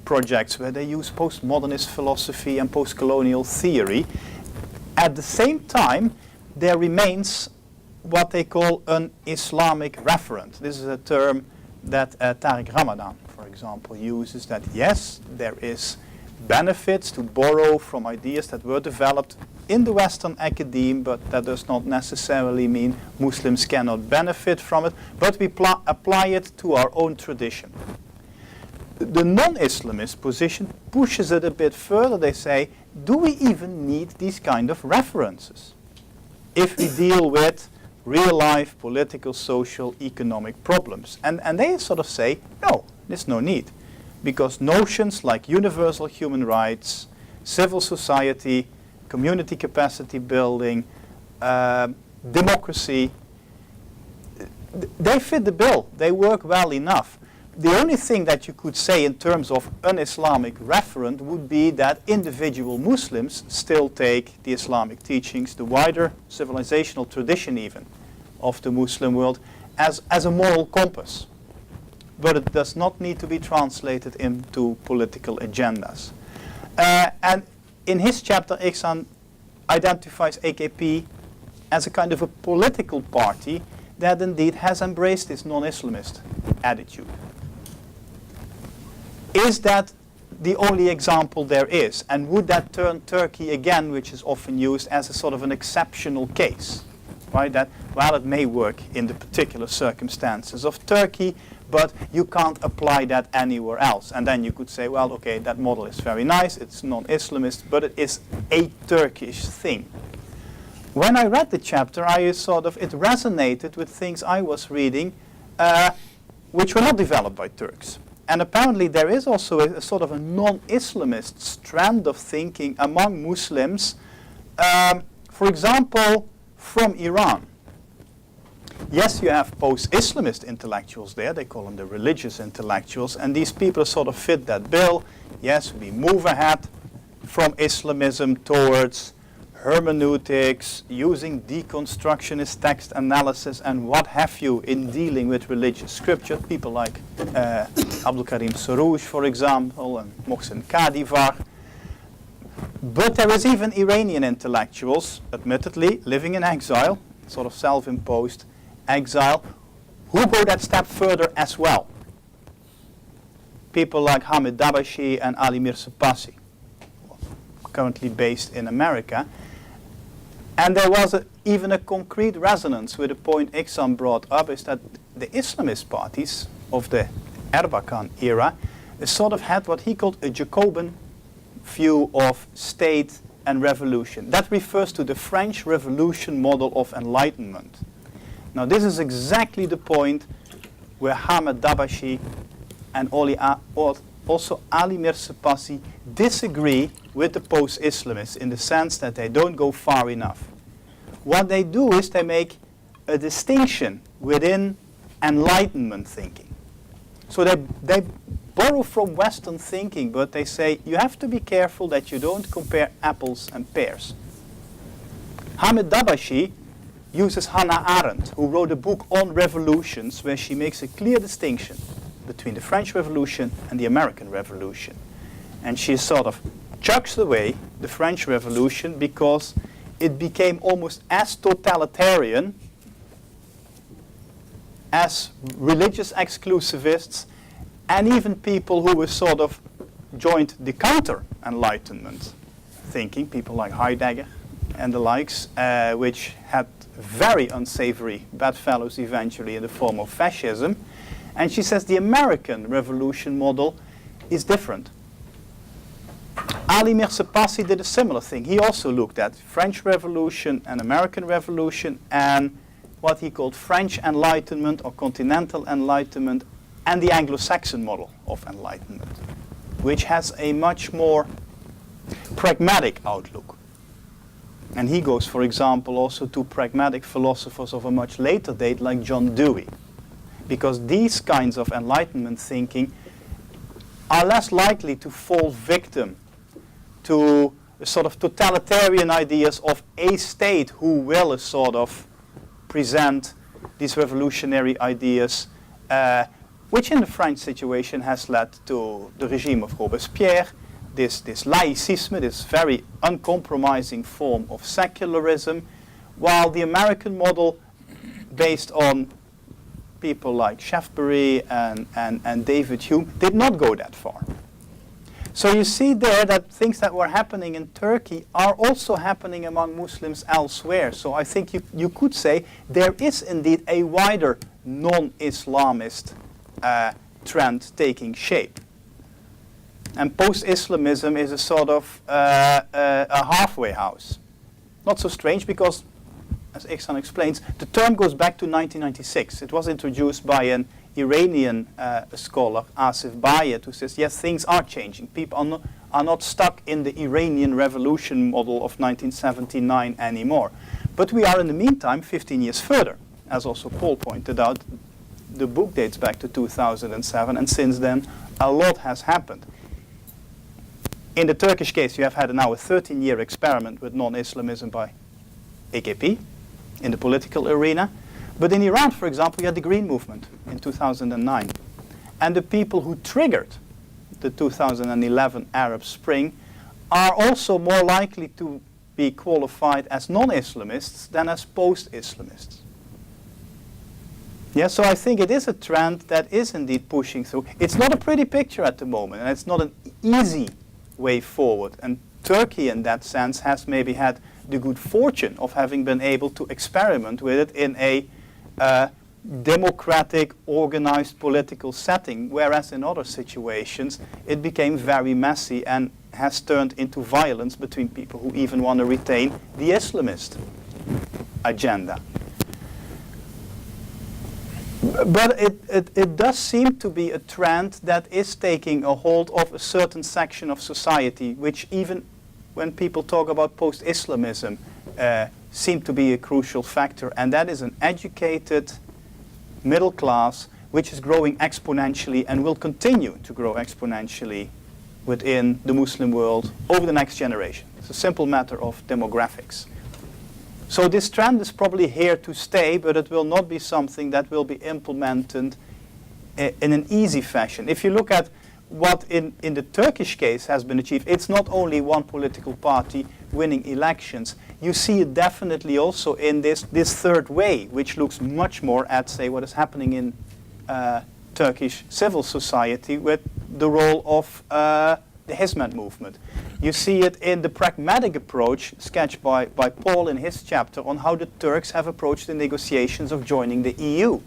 Speaker 4: projects where they use postmodernist philosophy and post-colonial theory. At the same time, there remains what they call an Islamic referent. This is a term that Tariq Ramadan, for example, uses, that yes, there is benefits to borrow from ideas that were developed in the Western academe, but that does not necessarily mean Muslims cannot benefit from it, but we apply it to our own tradition. The non-Islamist position pushes it a bit further. They say, do we even need these kind of references if we deal with real-life political, social, economic problems? And they sort of say, no, there's no need. Because notions like universal human rights, civil society, community capacity building, democracy, they fit the bill. They work well enough. The only thing that you could say in terms of an Islamic referent would be that individual Muslims still take the Islamic teachings, the wider civilizational tradition even of the Muslim world, as a moral compass. But it does not need to be translated into political agendas. And in his chapter, Ihsan identifies AKP as a kind of a political party that indeed has embraced this non-Islamist attitude. Is that the only example there is? And would that turn Turkey again, which is often used as a sort of an exceptional case? Right? That, well, it may work in the particular circumstances of Turkey, but you can't apply that anywhere else. And then you could say, well, okay, that model is very nice, it's non-Islamist, but it is a Turkish thing. When I read the chapter, it resonated with things I was reading, which were not developed by Turks. And apparently there is also a sort of a non-Islamist strand of thinking among Muslims, for example, from Iran. Yes, you have post-Islamist intellectuals there, they call them the religious intellectuals, and these people sort of fit that bill. Yes, we move ahead from Islamism towards hermeneutics, using deconstructionist text analysis and what have you in dealing with religious scripture. People like Abdul Karim Soroush, for example, and Mohsen Kadivar. But there is even Iranian intellectuals, admittedly living in exile, sort of self-imposed exile, who go that step further as well. People like Hamid Dabashi and Ali Mirza Passi, currently based in America. And there was even a concrete resonance with the point Iksan brought up, is that the Islamist parties of the Erbakan era sort of had what he called a Jacobin view of state and revolution. That refers to the French Revolution model of enlightenment. Now this is exactly the point where Hamid Dabashi and also Ali Mirza Passi disagree with the post-Islamists in the sense that they don't go far enough. What they do is they make a distinction within Enlightenment thinking. So they borrow from Western thinking, but they say you have to be careful that you don't compare apples and pears. Hamid Dabashi uses Hannah Arendt, who wrote a book on revolutions where she makes a clear distinction between the French Revolution and the American Revolution. And she sort of chucks away the French Revolution because it became almost as totalitarian as religious exclusivists and even people who were sort of joined the counter-enlightenment thinking, people like Heidegger and the likes, which had very unsavory bedfellows eventually in the form of fascism. And she says the American revolution model is different. Ali Mirza Passi did a similar thing. He also looked at French Revolution and American Revolution and what he called French Enlightenment or Continental Enlightenment and the Anglo-Saxon model of enlightenment, which has a much more pragmatic outlook. And he goes, for example, also to pragmatic philosophers of a much later date like John Dewey, because these kinds of enlightenment thinking are less likely to fall victim to sort of totalitarian ideas of a state who will sort of present these revolutionary ideas, which in the French situation has led to the regime of Robespierre, this laïcisme, this very uncompromising form of secularism, while the American model, based on people like Shaftesbury and David Hume, did not go that far. So you see there that things that were happening in Turkey are also happening among Muslims elsewhere. So I think you could say there is indeed a wider non-Islamist trend taking shape. And post-Islamism is a sort of a halfway house. Not so strange because, as Iksan explains, the term goes back to 1996. It was introduced by an Iranian scholar, Asif Bayat, who says, yes, things are changing. People are not stuck in the Iranian revolution model of 1979 anymore. But we are, in the meantime, 15 years further. As also Paul pointed out, the book dates back to 2007, and since then, a lot has happened. In the Turkish case, you have had now a 13-year experiment with non-Islamism by AKP in the political arena. But in Iran, for example, you had the Green Movement in 2009. And the people who triggered the 2011 Arab Spring are also more likely to be qualified as non-Islamists than as post-Islamists. Yeah, so I think it is a trend that is indeed pushing through. It's not a pretty picture at the moment, and it's not an easy way forward. And Turkey, in that sense, has maybe had the good fortune of having been able to experiment with it in a democratic, organized political setting, whereas in other situations it became very messy and has turned into violence between people who even want to retain the Islamist agenda. But it does seem to be a trend that is taking a hold of a certain section of society, which even when people talk about post-Islamism, seem to be a crucial factor, and that is an educated middle class which is growing exponentially and will continue to grow exponentially within the Muslim world over the next generation. It's a simple matter of demographics. So this trend is probably here to stay, but it will not be something that will be implemented in an easy fashion. If you look at what in the Turkish case has been achieved, it's not only one political party winning elections. You see it definitely also in this third way, which looks much more at, say, what is happening in Turkish civil society with the role of the Hizmet movement. You see it in the pragmatic approach sketched by Paul in his chapter on how the Turks have approached the negotiations of joining the EU.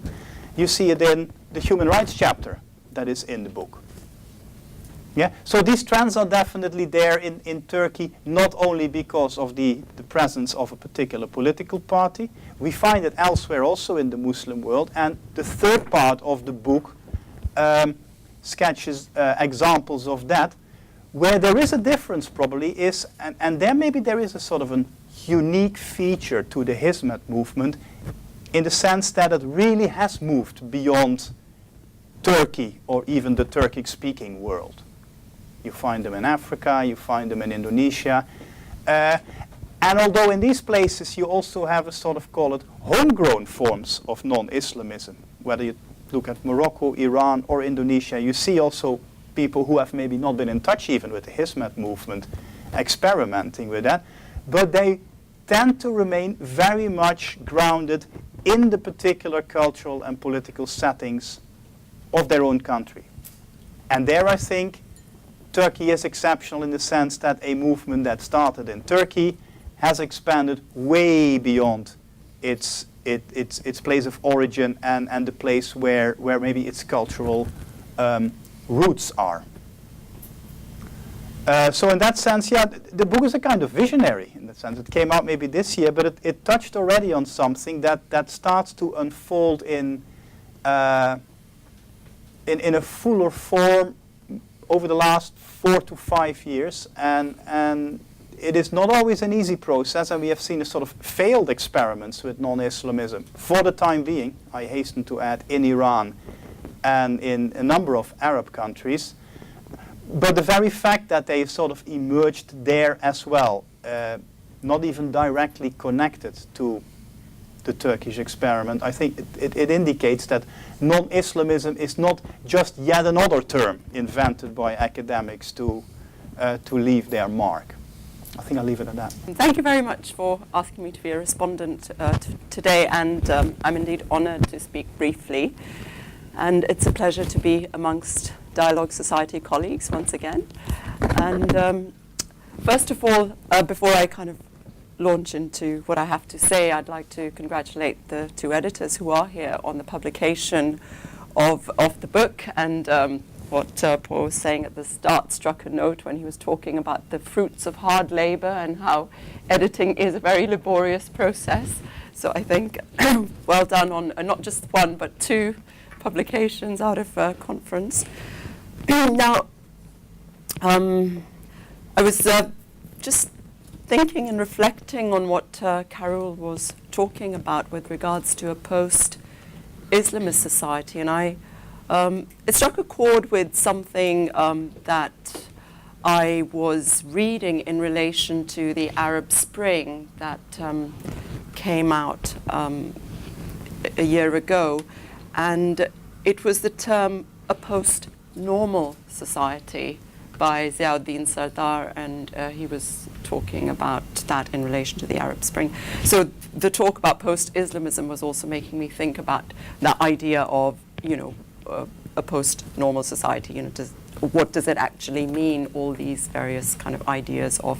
Speaker 4: You see it in the human rights chapter that is in the book. Yeah? So these trends are definitely there in Turkey, not only because of the presence of a particular political party. We find it elsewhere also in the Muslim world. And the third part of the book sketches examples of that. Where there is a difference probably is, and there maybe there is a sort of a unique feature to the Hizmet movement in the sense that it really has moved beyond Turkey or even the Turkic-speaking world. You find them in Africa, you find them in Indonesia. And although in these places you also have a sort of, call it, homegrown forms of non-Islamism, whether you look at Morocco, Iran, or Indonesia, you see also people who have maybe not been in touch even with the Hizmet movement experimenting with that, but they tend to remain very much grounded in the particular cultural and political settings of their own country. And there I think Turkey is exceptional in the sense that a movement that started in Turkey has expanded way beyond its place of origin and the place where maybe its cultural roots are. So in that sense, yeah, the book is a kind of visionary in that sense. It came out maybe this year, but it touched already on something that starts to unfold in a fuller form over the last 4 to 5 years, and it is not always an easy process, and we have seen a sort of failed experiments with non-Islamism for the time being, I hasten to add, in Iran and in a number of Arab countries. But the very fact that they sort of emerged there as well, not even directly connected to the Turkish experiment, I think it indicates that non-Islamism is not just yet another term invented by academics to leave their mark. I think I'll leave it at that.
Speaker 5: Thank you very much for asking me to be a respondent today, and I'm indeed honoured to speak briefly. And it's a pleasure to be amongst Dialogue Society colleagues once again. And first of all, before I kind of launch into what I have to say, I'd like to congratulate the 2 editors who are here on the publication of the book. And what Paul was saying at the start struck a note when he was talking about the fruits of hard labor and how editing is a very laborious process. So I think well done on not just 1 but 2 publications out of conference. Now, I was just thinking and reflecting on what Carol was talking about with regards to a post-Islamist society, and it struck a chord with something that I was reading in relation to the Arab Spring that came out a year ago. And it was the term a post-normal society by Ziauddin Sardar, and he was talking about that in relation to the Arab Spring. So the talk about post-Islamism was also making me think about the idea of, a post-normal society. What does it actually mean, all these various kind of ideas of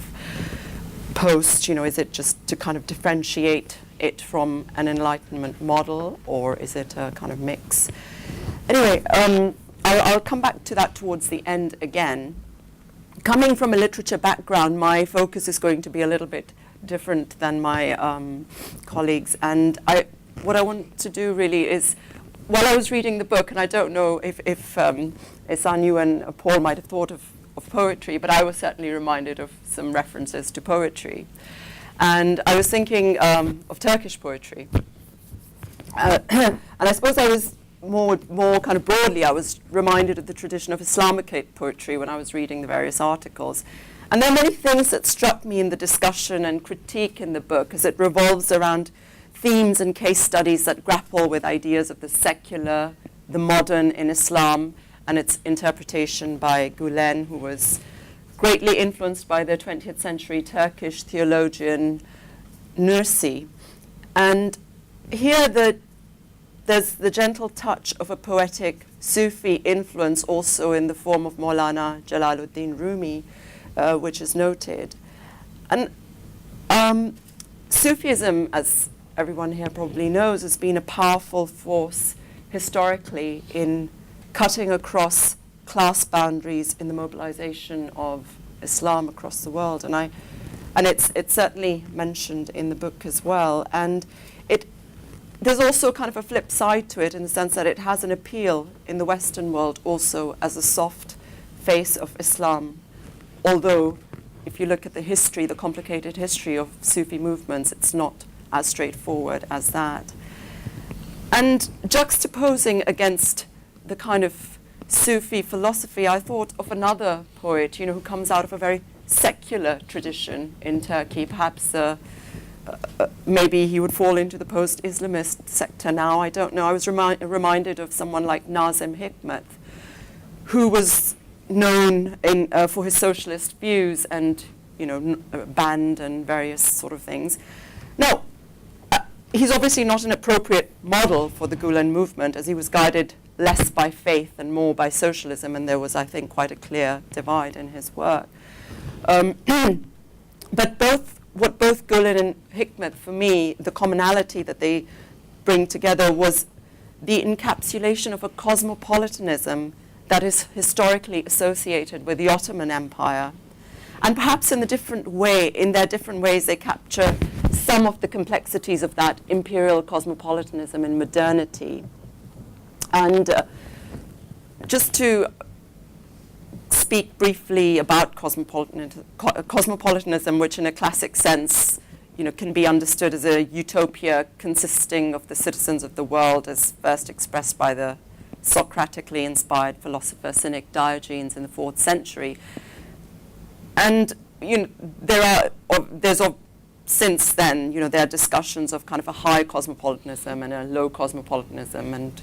Speaker 5: post, is it just to kind of differentiate it from an Enlightenment model, or is it a kind of mix? Anyway, I'll come back to that towards the end again. Coming from a literature background, my focus is going to be a little bit different than my colleagues, and what I want to do really is, while I was reading the book, and I don't know if Ehsan, you and Paul might have thought of poetry, but I was certainly reminded of some references to poetry. And I was thinking of Turkish poetry. And I suppose I was more kind of broadly, I was reminded of the tradition of Islamic poetry when I was reading the various articles. And there are many things that struck me in the discussion and critique in the book, as it revolves around themes and case studies that grapple with ideas of the secular, the modern in Islam, and its interpretation by Gülen, who was greatly influenced by the 20th century Turkish theologian Nursi. And here there's the gentle touch of a poetic Sufi influence also in the form of Maulana Jalaluddin Rumi, which is noted. And Sufism, as everyone here probably knows, has been a powerful force historically in cutting across class boundaries in the mobilization of Islam across the world. And it's certainly mentioned in the book as well. And there's also kind of a flip side to it in the sense that it has an appeal in the Western world also as a soft face of Islam. Although, if you look at the history, the complicated history of Sufi movements, it's not as straightforward as that. And juxtaposing against the kind of Sufi philosophy, I thought of another poet, who comes out of a very secular tradition in Turkey. Perhaps maybe he would fall into the post-Islamist sector now, I don't know. I was reminded of someone like Nazim Hikmet, who was known for his socialist views and, banned and various sort of things. Now, he's obviously not an appropriate model for the Gülen movement, as he was guided less by faith and more by socialism, and there was, I think, quite a clear divide in his work. But what both Gülen and Hikmet, for me, the commonality that they bring together was the encapsulation of a cosmopolitanism that is historically associated with the Ottoman Empire. And perhaps in their different ways, they capture some of the complexities of that imperial cosmopolitanism in modernity. And just to speak briefly about cosmopolitanism, which in a classic sense, can be understood as a utopia consisting of the citizens of the world as first expressed by the Socratically inspired philosopher cynic Diogenes in the 4th century. And since then, there are discussions of kind of a high cosmopolitanism and a low cosmopolitanism, and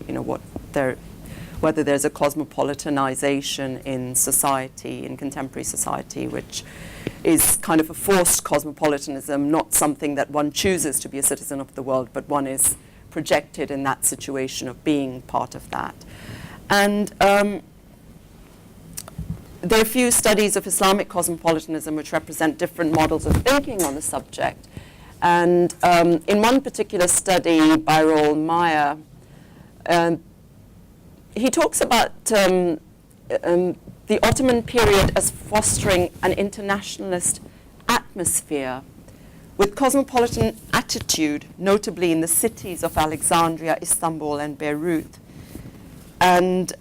Speaker 5: whether there's a cosmopolitanization in society, in contemporary society, which is kind of a forced cosmopolitanism, not something that one chooses to be a citizen of the world, but one is projected in that situation of being part of that. And there are a few studies of Islamic cosmopolitanism which represent different models of thinking on the subject. And in one particular study by Roel Meyer, he talks about the Ottoman period as fostering an internationalist atmosphere with cosmopolitan attitude, notably in the cities of Alexandria, Istanbul, and Beirut. And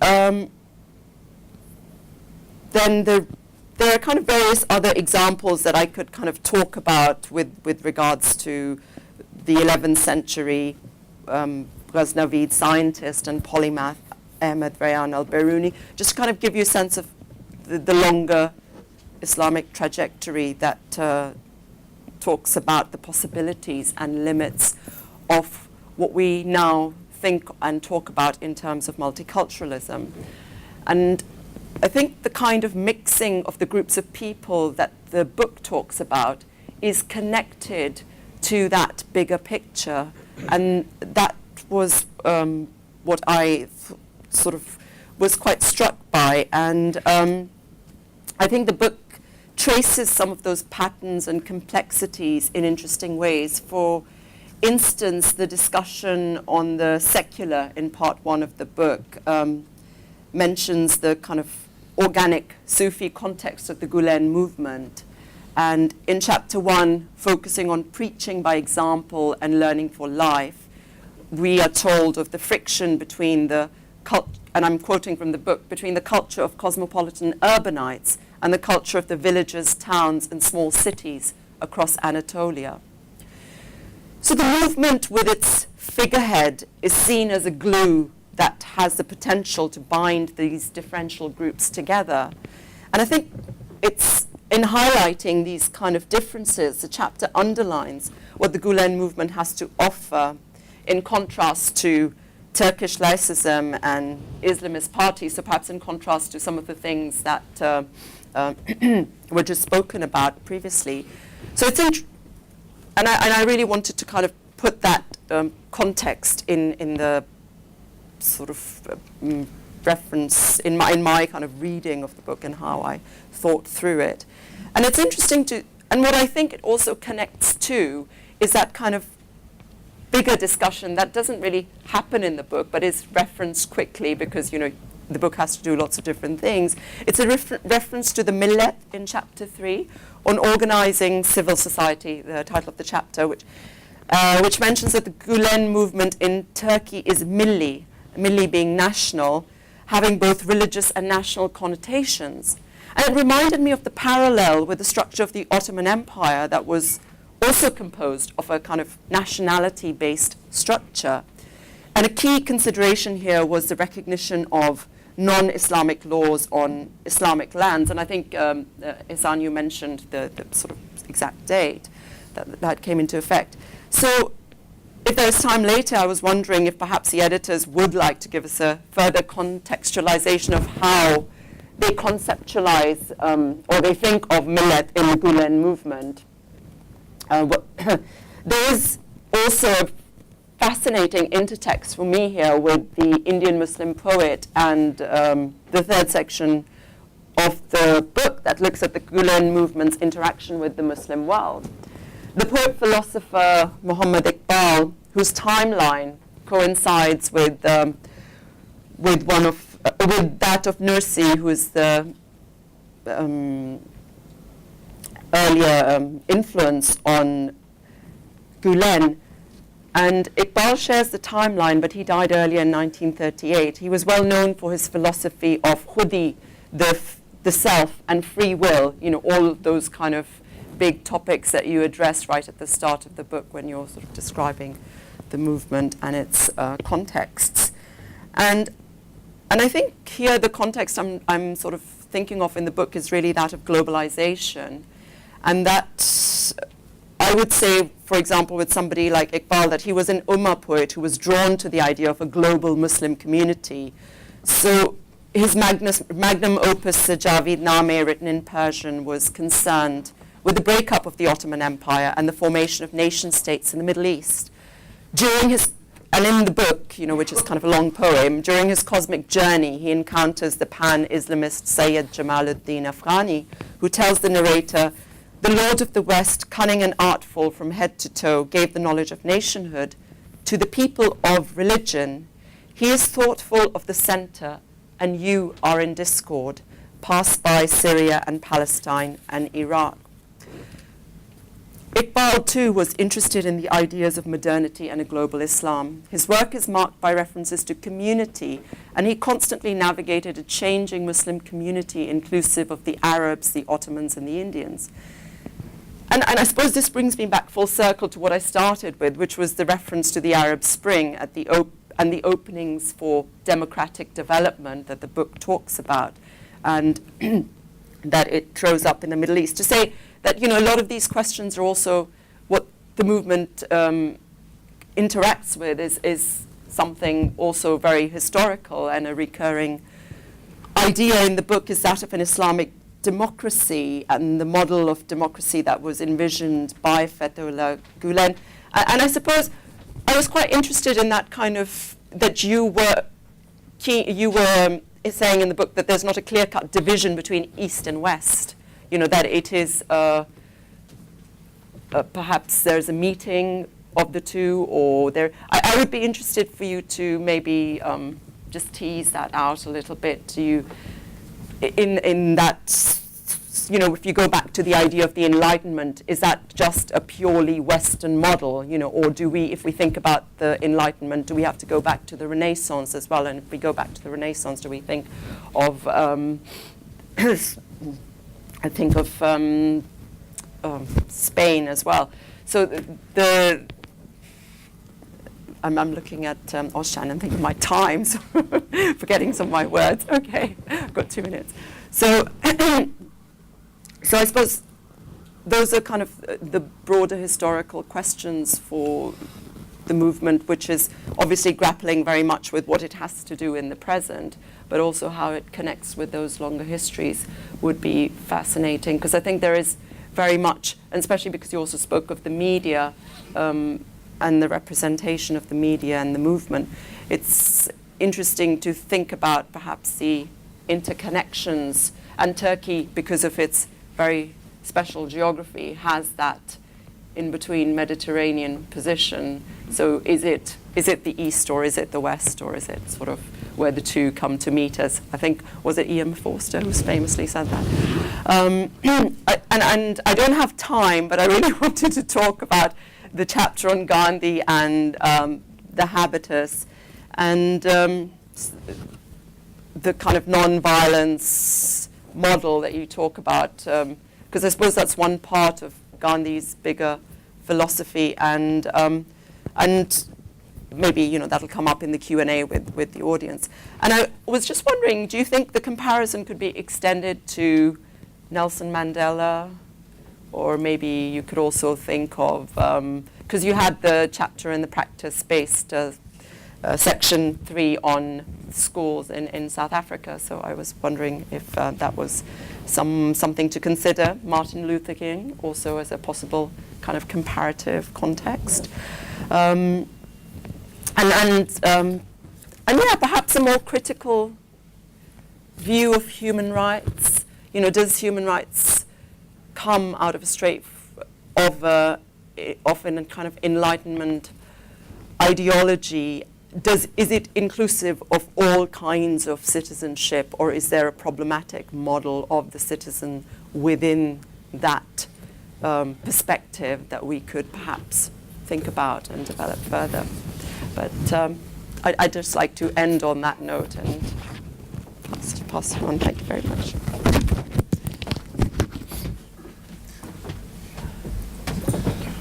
Speaker 5: then there are kind of various other examples that I could kind of talk about with regards to the 11th century Ghaznavid scientist and polymath Ahmed Rayan al-Biruni, just to kind of give you a sense of the longer Islamic trajectory that talks about the possibilities and limits of what we now think and talk about in terms of multiculturalism. And I think the kind of mixing of the groups of people that the book talks about is connected to that bigger picture. And that was what I sort of was quite struck by. And I think the book traces some of those patterns and complexities in interesting ways. For instance, the discussion on the secular in part 1 of the book mentions the kind of organic Sufi context of the Gülen movement. And in chapter 1, focusing on preaching by example and learning for life, we are told of the friction between and I'm quoting from the book, between the culture of cosmopolitan urbanites and the culture of the villages, towns, and small cities across Anatolia. So the movement with its figurehead is seen as a glue that has the potential to bind these differential groups together. And I think it's in highlighting these kind of differences, the chapter underlines what the Gülen movement has to offer in contrast to Turkish laicism and Islamist parties, so perhaps in contrast to some of the things that were just spoken about previously. So it's and I really wanted to kind of put that context in the sort of reference in my kind of reading of the book and how I thought through it. And it's interesting and what I think it also connects to is that kind of bigger discussion that doesn't really happen in the book, but is referenced quickly because, you know, the book has to do lots of different things. It's a reference to the millet in chapter 3 on organizing civil society, the title of the chapter, which mentions that the Gülen movement in Turkey is milli being national, having both religious and national connotations. And it reminded me of the parallel with the structure of the Ottoman Empire that was also composed of a kind of nationality-based structure. And a key consideration here was the recognition of non-Islamic laws on Islamic lands. And I think, Ihsan, you mentioned the sort of exact date that came into effect. So if there's time later, I was wondering if perhaps the editors would like to give us a further contextualization of how they conceptualize or they think of millet in the Gülen movement. There is also a fascinating intertext for me here with the Indian Muslim poet and the third section of the book that looks at the Gülen movement's interaction with the Muslim world. The poet-philosopher Muhammad Iqbal, whose timeline coincides with that of Nursi, who is the earlier influence on Gülen. And Iqbal shares the timeline, but he died earlier in 1938. He was well known for his philosophy of khudi, the self, and free will, you know, all of those kind of big topics that you address right at the start of the book when you're sort of describing the movement and its contexts. And I think here the context I'm sort of thinking of in the book is really that of globalization. And that I would say, for example, with somebody like Iqbal, that he was an Ummah poet who was drawn to the idea of a global Muslim community. So his magnum opus, the Javid Name, written in Persian, was concerned with the breakup of the Ottoman Empire and the formation of nation-states in the Middle East. And in the book, you know, which is kind of a long poem, during his cosmic journey, he encounters the pan-Islamist Sayyid Jamaluddin Afghani, who tells the narrator, "The Lord of the West, cunning and artful from head to toe, gave the knowledge of nationhood to the people of religion. He is thoughtful of the center, and you are in discord. Pass by Syria and Palestine and Iraq." Iqbal, too, was interested in the ideas of modernity and a global Islam. His work is marked by references to community, and he constantly navigated a changing Muslim community inclusive of the Arabs, the Ottomans, and the Indians. And I suppose this brings me back full circle to what I started with, which was the reference to the Arab Spring and the openings for democratic development that the book talks about, and that it throws up in the Middle East. To say that, you know, a lot of these questions are also what the movement interacts with is something also very historical, and a recurring idea in the book is that of an Islamic democracy and the model of democracy that was envisioned by Fethullah Gülen. And I suppose I was quite interested in that kind of, that you were saying in the book that there's not a clear-cut division between East and West. You know, that it is perhaps there's a meeting of the two, or there. I would be interested for you to maybe just tease that out a little bit. Do you, in that, you know, if you go back to the idea of the Enlightenment, is that just a purely Western model, you know, or do we, if we think about the Enlightenment, do we have to go back to the Renaissance as well? And if we go back to the Renaissance, do we think of I think of Spain as well. So I'm looking at Ozcan and thinking of my time, so forgetting some of my words. Okay, I've got 2 minutes. So, so I suppose those are kind of the broader historical questions for the movement, which is obviously grappling very much with what it has to do in the present, but also how it connects with those longer histories, would be fascinating. Because I think there is very much, and especially because you also spoke of the media and the representation of the media and the movement, it's interesting to think about perhaps the interconnections. And Turkey, because of its very special geography, has that in-between Mediterranean position. So is it the East, or is it the West, or is it sort of where the two come to meet, as I think, was it E.M. Forster who famously said that? And I don't have time, but I really wanted to talk about the chapter on Gandhi and the habitus, and the kind of non-violence model that you talk about, because I suppose that's one part of Gandhi's bigger philosophy, and maybe that'll come up in the Q&A with the audience. And I was just wondering, do you think the comparison could be extended to Nelson Mandela, or maybe you could also think of, because you had the chapter in the practice-based section 3 on schools in South Africa, so I was wondering if that was something to consider. Martin Luther King also as a possible kind of comparative context, and yeah, perhaps a more critical view of human rights. Does human rights come out of a often a kind of Enlightenment ideology? Is it inclusive of all kinds of citizenship, or is there a problematic model of the citizen within that perspective that we could perhaps think about and develop further? But I'd just like to end on that note and pass it on. Thank you very much.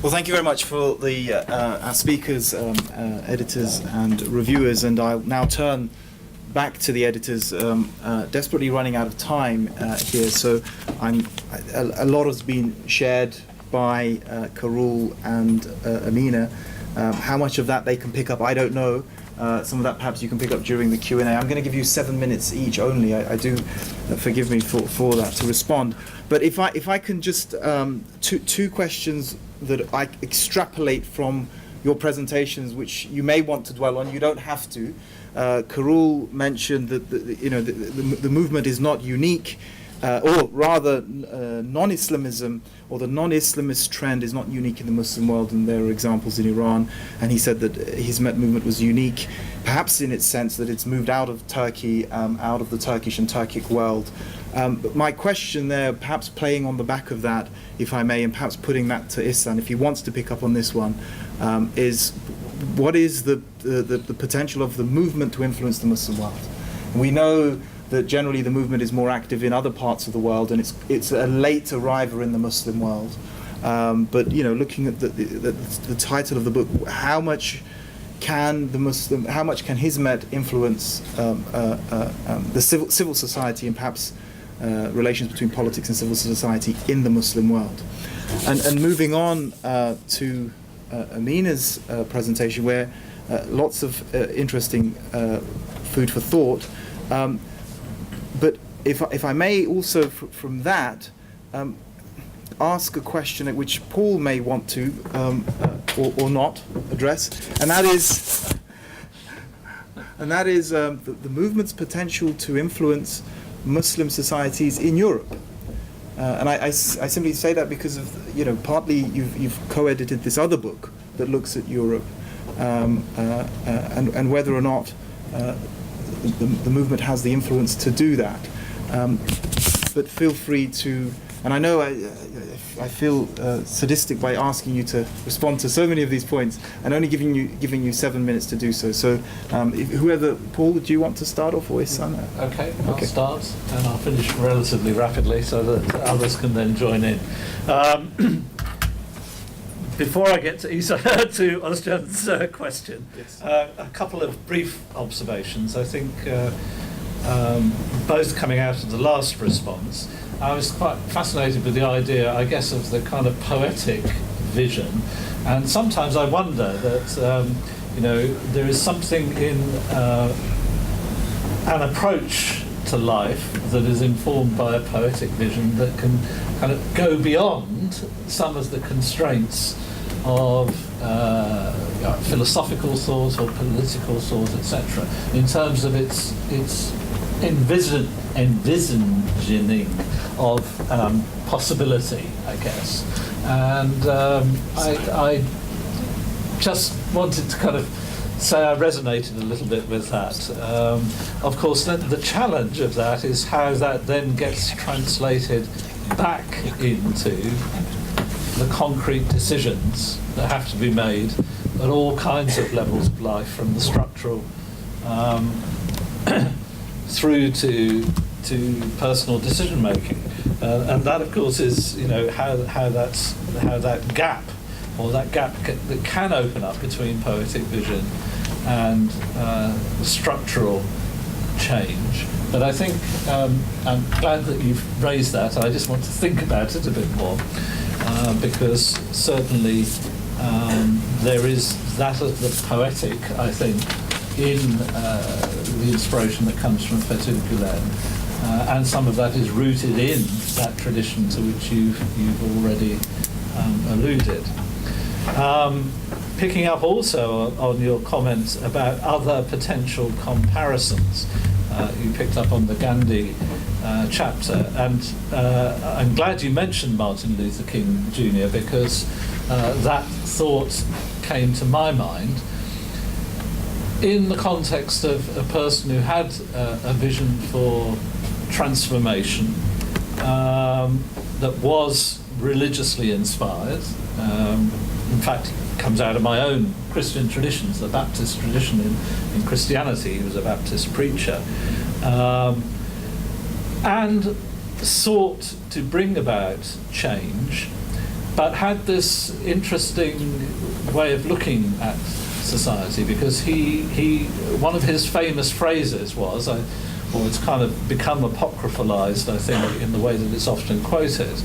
Speaker 1: Well, thank you very much for our speakers, editors and reviewers, and I'll now turn back to the editors, desperately running out of time here, so a lot has been shared by Carol and Amina. How much of that they can pick up, I don't know. Some of that perhaps you can pick up during the Q&A. I'm going to give you 7 minutes each only. I do, forgive me for that, to respond. But if I can just, two questions that I extrapolate from your presentations, which you may want to dwell on, you don't have to. Carol mentioned that the movement is not unique, or rather non-Islamism or the non-Islamist trend is not unique in the Muslim world, and there are examples in Iran, and he said that his movement was unique, perhaps in its sense that it's moved out of Turkey, out of the Turkish and Turkic world. But my question there, perhaps playing on the back of that, if I may, and perhaps putting that to Ihsan, if he wants to pick up on this one, is what is the potential of the movement to influence the Muslim world? And we know that generally the movement is more active in other parts of the world, and it's a late arriver in the Muslim world. But looking at the title of the book, how much can Hizmet influence the civil society, and perhaps relations between politics and civil society in the Muslim world? And moving on to Amina's presentation, where lots of interesting food for thought. But if I may also from that ask a question at which Paul may want to or not address, and that is the movement's potential to influence Muslim societies in Europe. And I simply say that because of partly you've co-edited this other book that looks at Europe, and whether or not the movement has the influence to do that. But feel free to, and I know I feel sadistic by asking you to respond to so many of these points, and only giving you 7 minutes to do so. So whoever, Paul, do you want to start off, or Ihsan?
Speaker 2: Okay, I'll start, and I'll finish relatively rapidly so that others can then join in. Before I get to Ozcan's question, yes. A couple of brief observations. I think both coming out of the last response, I was quite fascinated with the idea, I guess, of the kind of poetic vision And sometimes I wonder that there is something in an approach to life that is informed by a poetic vision that can kind of go beyond some of the constraints of philosophical thought or political thought, etc., in terms of its envisioning of possibility, I guess. And I just wanted to kind of say I resonated a little bit with that. Of course, the challenge of that is how that then gets translated back into the concrete decisions that have to be made at all kinds of levels of life, from the structural through to personal decision making, and that, of course, is how that gap that can open up between poetic vision and structural change. But I think I'm glad that you've raised that. I just want to think about it a bit more, because certainly there is that of the poetic, I think, in the inspiration that comes from Fethullah Gülen, and some of that is rooted in that tradition to which you've already alluded. Picking up also on your comments about other potential comparisons, you picked up on the Gandhi chapter, and I'm glad you mentioned Martin Luther King Jr., because that thought came to my mind in the context of a person who had a vision for transformation that was religiously inspired. In fact, it comes out of my own Christian traditions, the Baptist tradition in Christianity. He was a Baptist preacher, and sought to bring about change, but had this interesting way of looking at society, because he one of his famous phrases was, it's kind of become apocryphalized, I think, in the way that it's often quoted,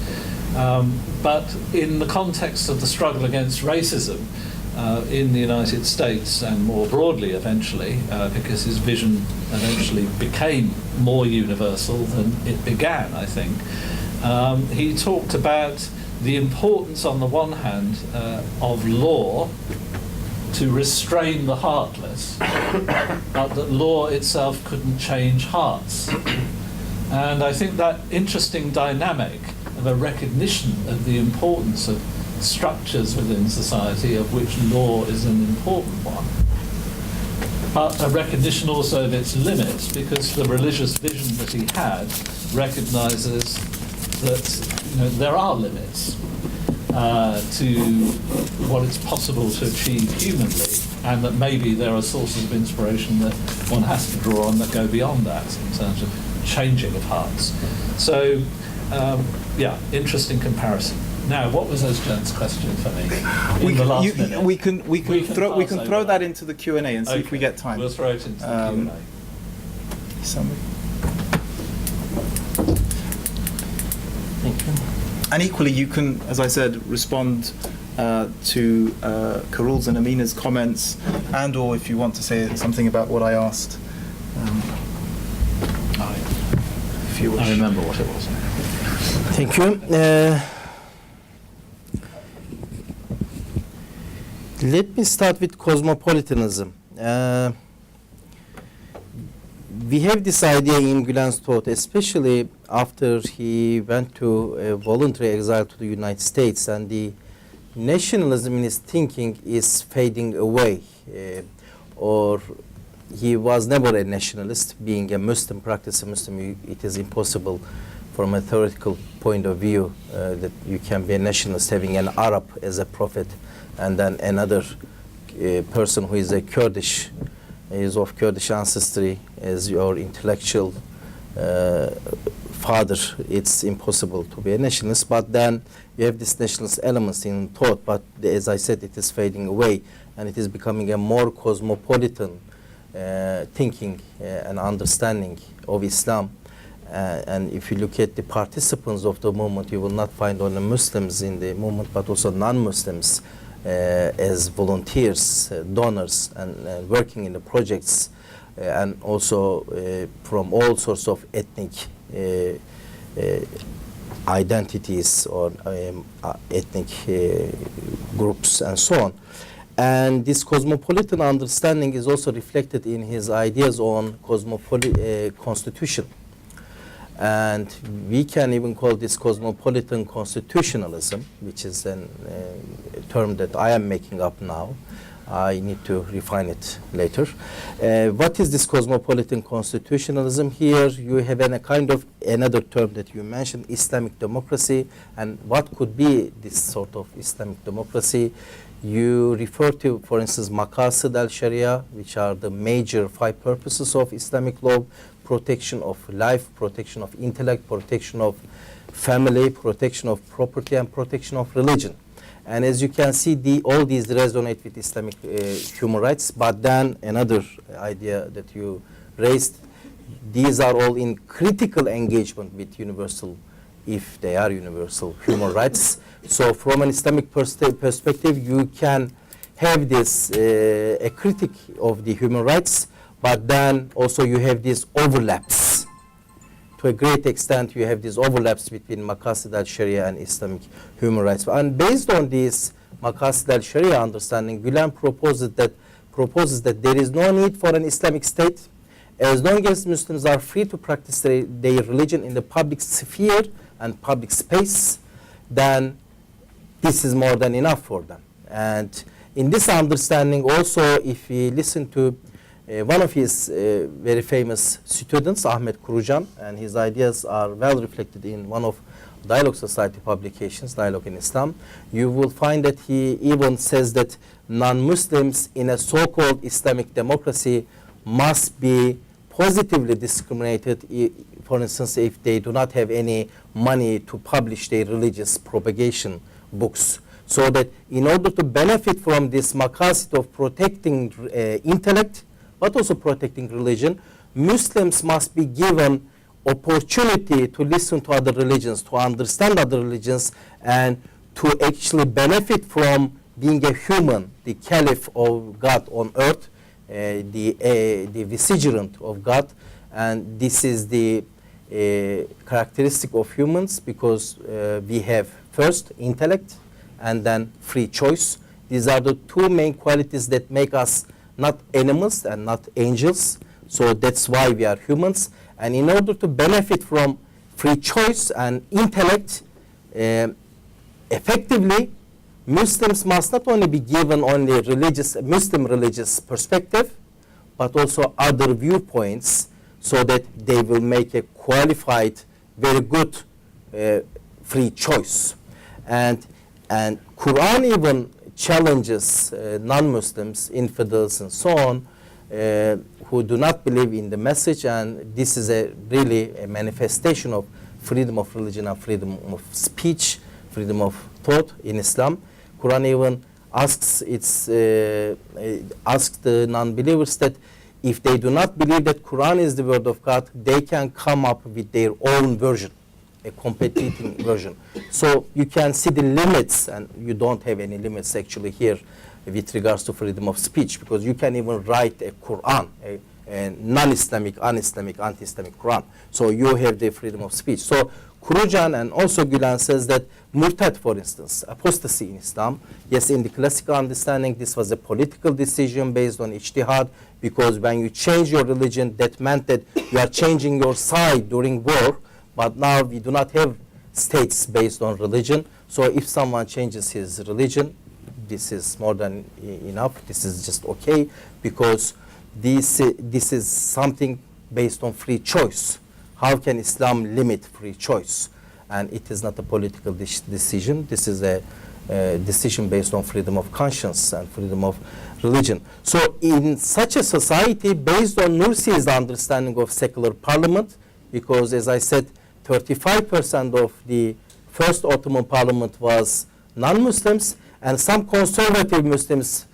Speaker 2: but in the context of the struggle against racism in the United States, and more broadly eventually, because his vision eventually became more universal than it began, I think, he talked about the importance, on the one hand, of law to restrain the heartless, but that law itself couldn't change hearts. And I think that interesting dynamic of a recognition of the importance of structures within society, of which law is an important one, but a recognition also of its limits, because the religious vision that he had recognises that there are limits to what it's possible to achieve humanly, and that maybe there are sources of inspiration that one has to draw on that go beyond that in terms of changing of hearts. So, interesting comparison. Now, what was Özcan's question for me in the last minute?
Speaker 1: We can throw that into the Q&A and see if we get time.
Speaker 2: We'll throw it into the Q&A.
Speaker 1: Somebody.
Speaker 3: Thank you.
Speaker 1: And equally, you can, as I said, respond to Carol's and Amina's comments, and/or if you want to say something about what I asked. If you wish.
Speaker 2: I remember what it was.
Speaker 3: Thank you. Let me start with cosmopolitanism. We have this idea in Gülen's thought, especially after he went to a voluntary exile to the United States, and the nationalism in his thinking is fading away, or he was never a nationalist. Being a Muslim, practicing Muslim, it is impossible from a theoretical point of view that you can be a nationalist having an Arab as a prophet, and then another person who is a Kurdish, is of Kurdish ancestry as your intellectual father. It's impossible to be a nationalist. But then you have this nationalist elements in thought, but as I said, it is fading away, and it is becoming a more cosmopolitan thinking and understanding of Islam. And if you look at the participants of the movement, you will not find only Muslims in the movement, but also non-Muslims as volunteers, donors, and working in the projects, and also from all sorts of ethnic identities or ethnic groups and so on. And this cosmopolitan understanding is also reflected in his ideas on constitution. And we can even call this cosmopolitan constitutionalism, which is a term that I am making up now. I need to refine it later. What is this cosmopolitan constitutionalism? Here you have a kind of another term that you mentioned, Islamic democracy. And what could be this sort of Islamic democracy? You refer to, for instance, Maqasid al-Sharia, which are the major 5 purposes of Islamic law: protection of life, protection of intellect, protection of family, protection of property, and protection of religion. And as you can see, all these resonate with Islamic human rights. But then another idea that you raised, these are all in critical engagement with universal, if they are universal, human rights. So from an Islamic perspective, you can have this, a critic of the human rights, but then also you have these overlaps. To a great extent, you have these overlaps between Maqasid al-Sharia and Islamic human rights. And based on this Maqasid al-Sharia understanding, Gülen proposes that there is no need for an Islamic state. As long as Muslims are free to practice their religion in the public sphere and public space, then this is more than enough for them. And in this understanding also, if we listen to one of his very famous students, Ahmet Kurucan, and his ideas are well reflected in one of Dialogue Society publications, Dialogue in Islam, you will find that he even says that non-Muslims in a so-called Islamic democracy must be positively discriminated, for instance, if they do not have any money to publish their religious propagation books. So that in order to benefit from this maqasid of protecting intellect, but also protecting religion, Muslims must be given opportunity to listen to other religions, to understand other religions, and to actually benefit from being a human, the caliph of God on earth, the vicegerent of God. And this is the characteristic of humans, because we have first intellect and then free choice. These are the 2 main qualities that make us not animals and not angels. So that's why we are humans. And in order to benefit from free choice and intellect effectively, Muslims must not only be given only Muslim religious perspective, but also other viewpoints, so that they will make a qualified, very good free choice. And Quran even challenges non-Muslims, infidels and so on, who do not believe in the message, and this is really a manifestation of freedom of religion and freedom of speech, freedom of thought in Islam. Quran even asks the non-believers that if they do not believe that Quran is the word of God, they can come up with their own version, a competing version. So you can see the limits, and you don't have any limits actually here with regards to freedom of speech, because you can even write a Quran, a non-Islamic, un-Islamic, anti-Islamic Quran. So you have the freedom of speech. So Kurucan and also Gülen says that murtad, for instance, apostasy in Islam, yes, in the classical understanding, this was a political decision based on ijtihad, because when you change your religion, that meant that you are changing your side during war. But now we do not have states based on religion. So if someone changes his religion, this is more than enough. This is just okay, because this is something based on free choice. How can Islam limit free choice? And it is not a political decision. This is a decision based on freedom of conscience and freedom of religion. So in such a society, based on Nursi's understanding of secular parliament, because as I said, 35% of the first Ottoman parliament was non-Muslims, and some conservative Muslims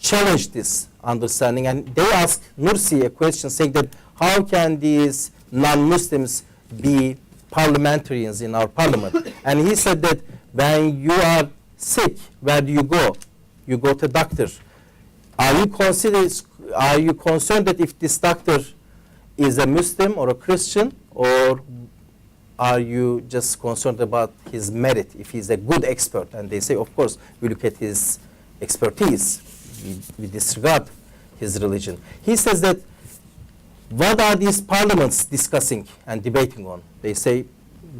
Speaker 3: challenged this understanding, and they asked Nursi a question saying that how can these non-Muslims be parliamentarians in our parliament? And he said that when you are sick, where do you go? you go to a doctor. Are you concerned that if this doctor is a Muslim or a Christian, or are you just concerned about his merit, if he's a good expert? And they say, of course, we look at his expertise. We disregard his religion. He says that, what are these parliaments discussing and debating on? They say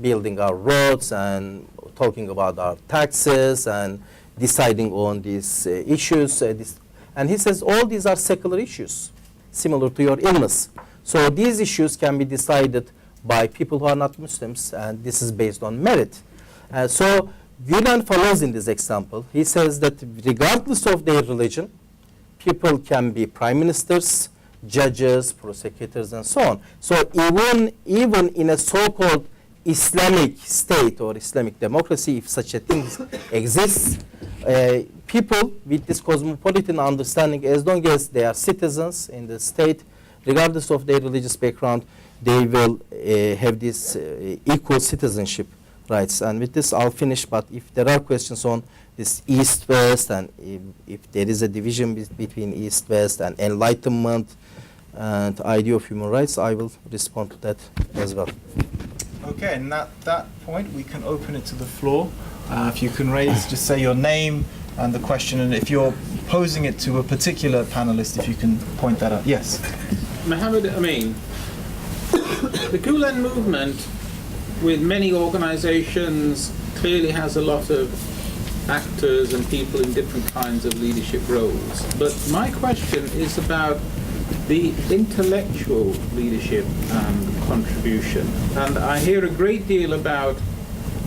Speaker 3: building our roads and talking about our taxes and deciding on these issues. And he says all these are secular issues, similar to your illness. So these issues can be decided by people who are not Muslims, and this is based on merit. So Gülen follows in this example. He says that regardless of their religion, people can be prime ministers, judges, prosecutors, and so on. So even in a so-called Islamic state or Islamic democracy, if such a thing exists, people with this cosmopolitan understanding, as long as they are citizens in the state, regardless of their religious background, they will have this equal citizenship rights. And with this, I'll finish. But if there are questions on this East-West, and if there is a division between East-West and Enlightenment and idea of human rights, I will respond to that as well.
Speaker 1: Okay, and at that point, we can open it to the floor. If you can just say your name and the question, and if you're posing it to a particular panelist, if you can point that out. Yes.
Speaker 6: Mohammed Amin. The Gülen movement, with many organizations, clearly has a lot of actors and people in different kinds of leadership roles. But my question is about the intellectual leadership and contribution. And I hear a great deal about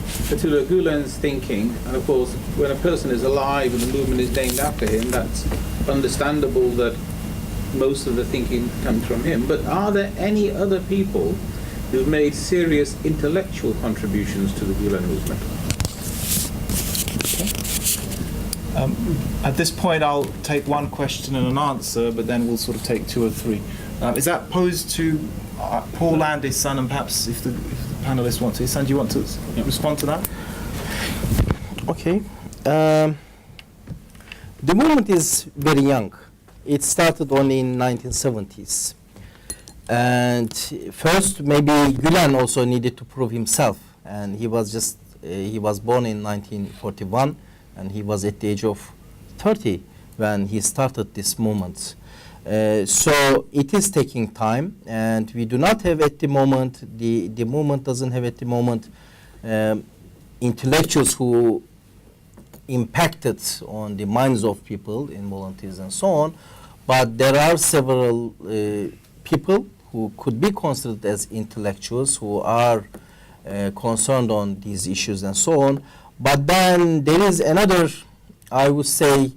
Speaker 6: Fethullah Gülen's thinking, and of course, when a person is alive and the movement is named after him, that's understandable that most of the thinking comes from him. But are there any other people who've made serious intellectual contributions to the Gülen movement?
Speaker 1: At this point, I'll take one question and an answer, but then we'll sort of take two or three. Is that posed to Paul and his son, and perhaps if the panelists want to? His son, do you want to respond to that?
Speaker 3: Okay. The movement is very young. It started only in 1970s. And first, maybe Gülen also needed to prove himself. And he was born in 1941, and he was at the age of 30 when he started this movement. So it is taking time, and we do not have at the moment, the movement doesn't have at the moment intellectuals who impacted on the minds of people in volunteers and so on, but there are several people who could be considered as intellectuals who are concerned on these issues and so on. But then there is another, I would say,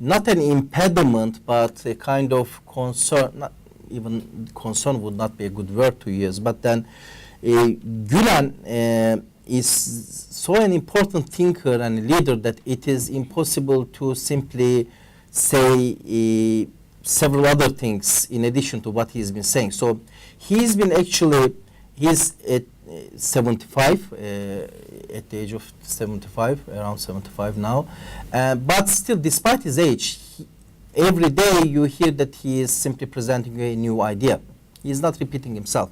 Speaker 3: not an impediment, but a kind of concern. Not even concern would not be a good word to use. But then Gülen is so an important thinker and leader that it is impossible to simply say several other things in addition to what he's been saying. So he's been actually, he's at 75, at the age of 75, around 75 now. But still, despite his age, every day you hear that he is simply presenting a new idea. He is not repeating himself.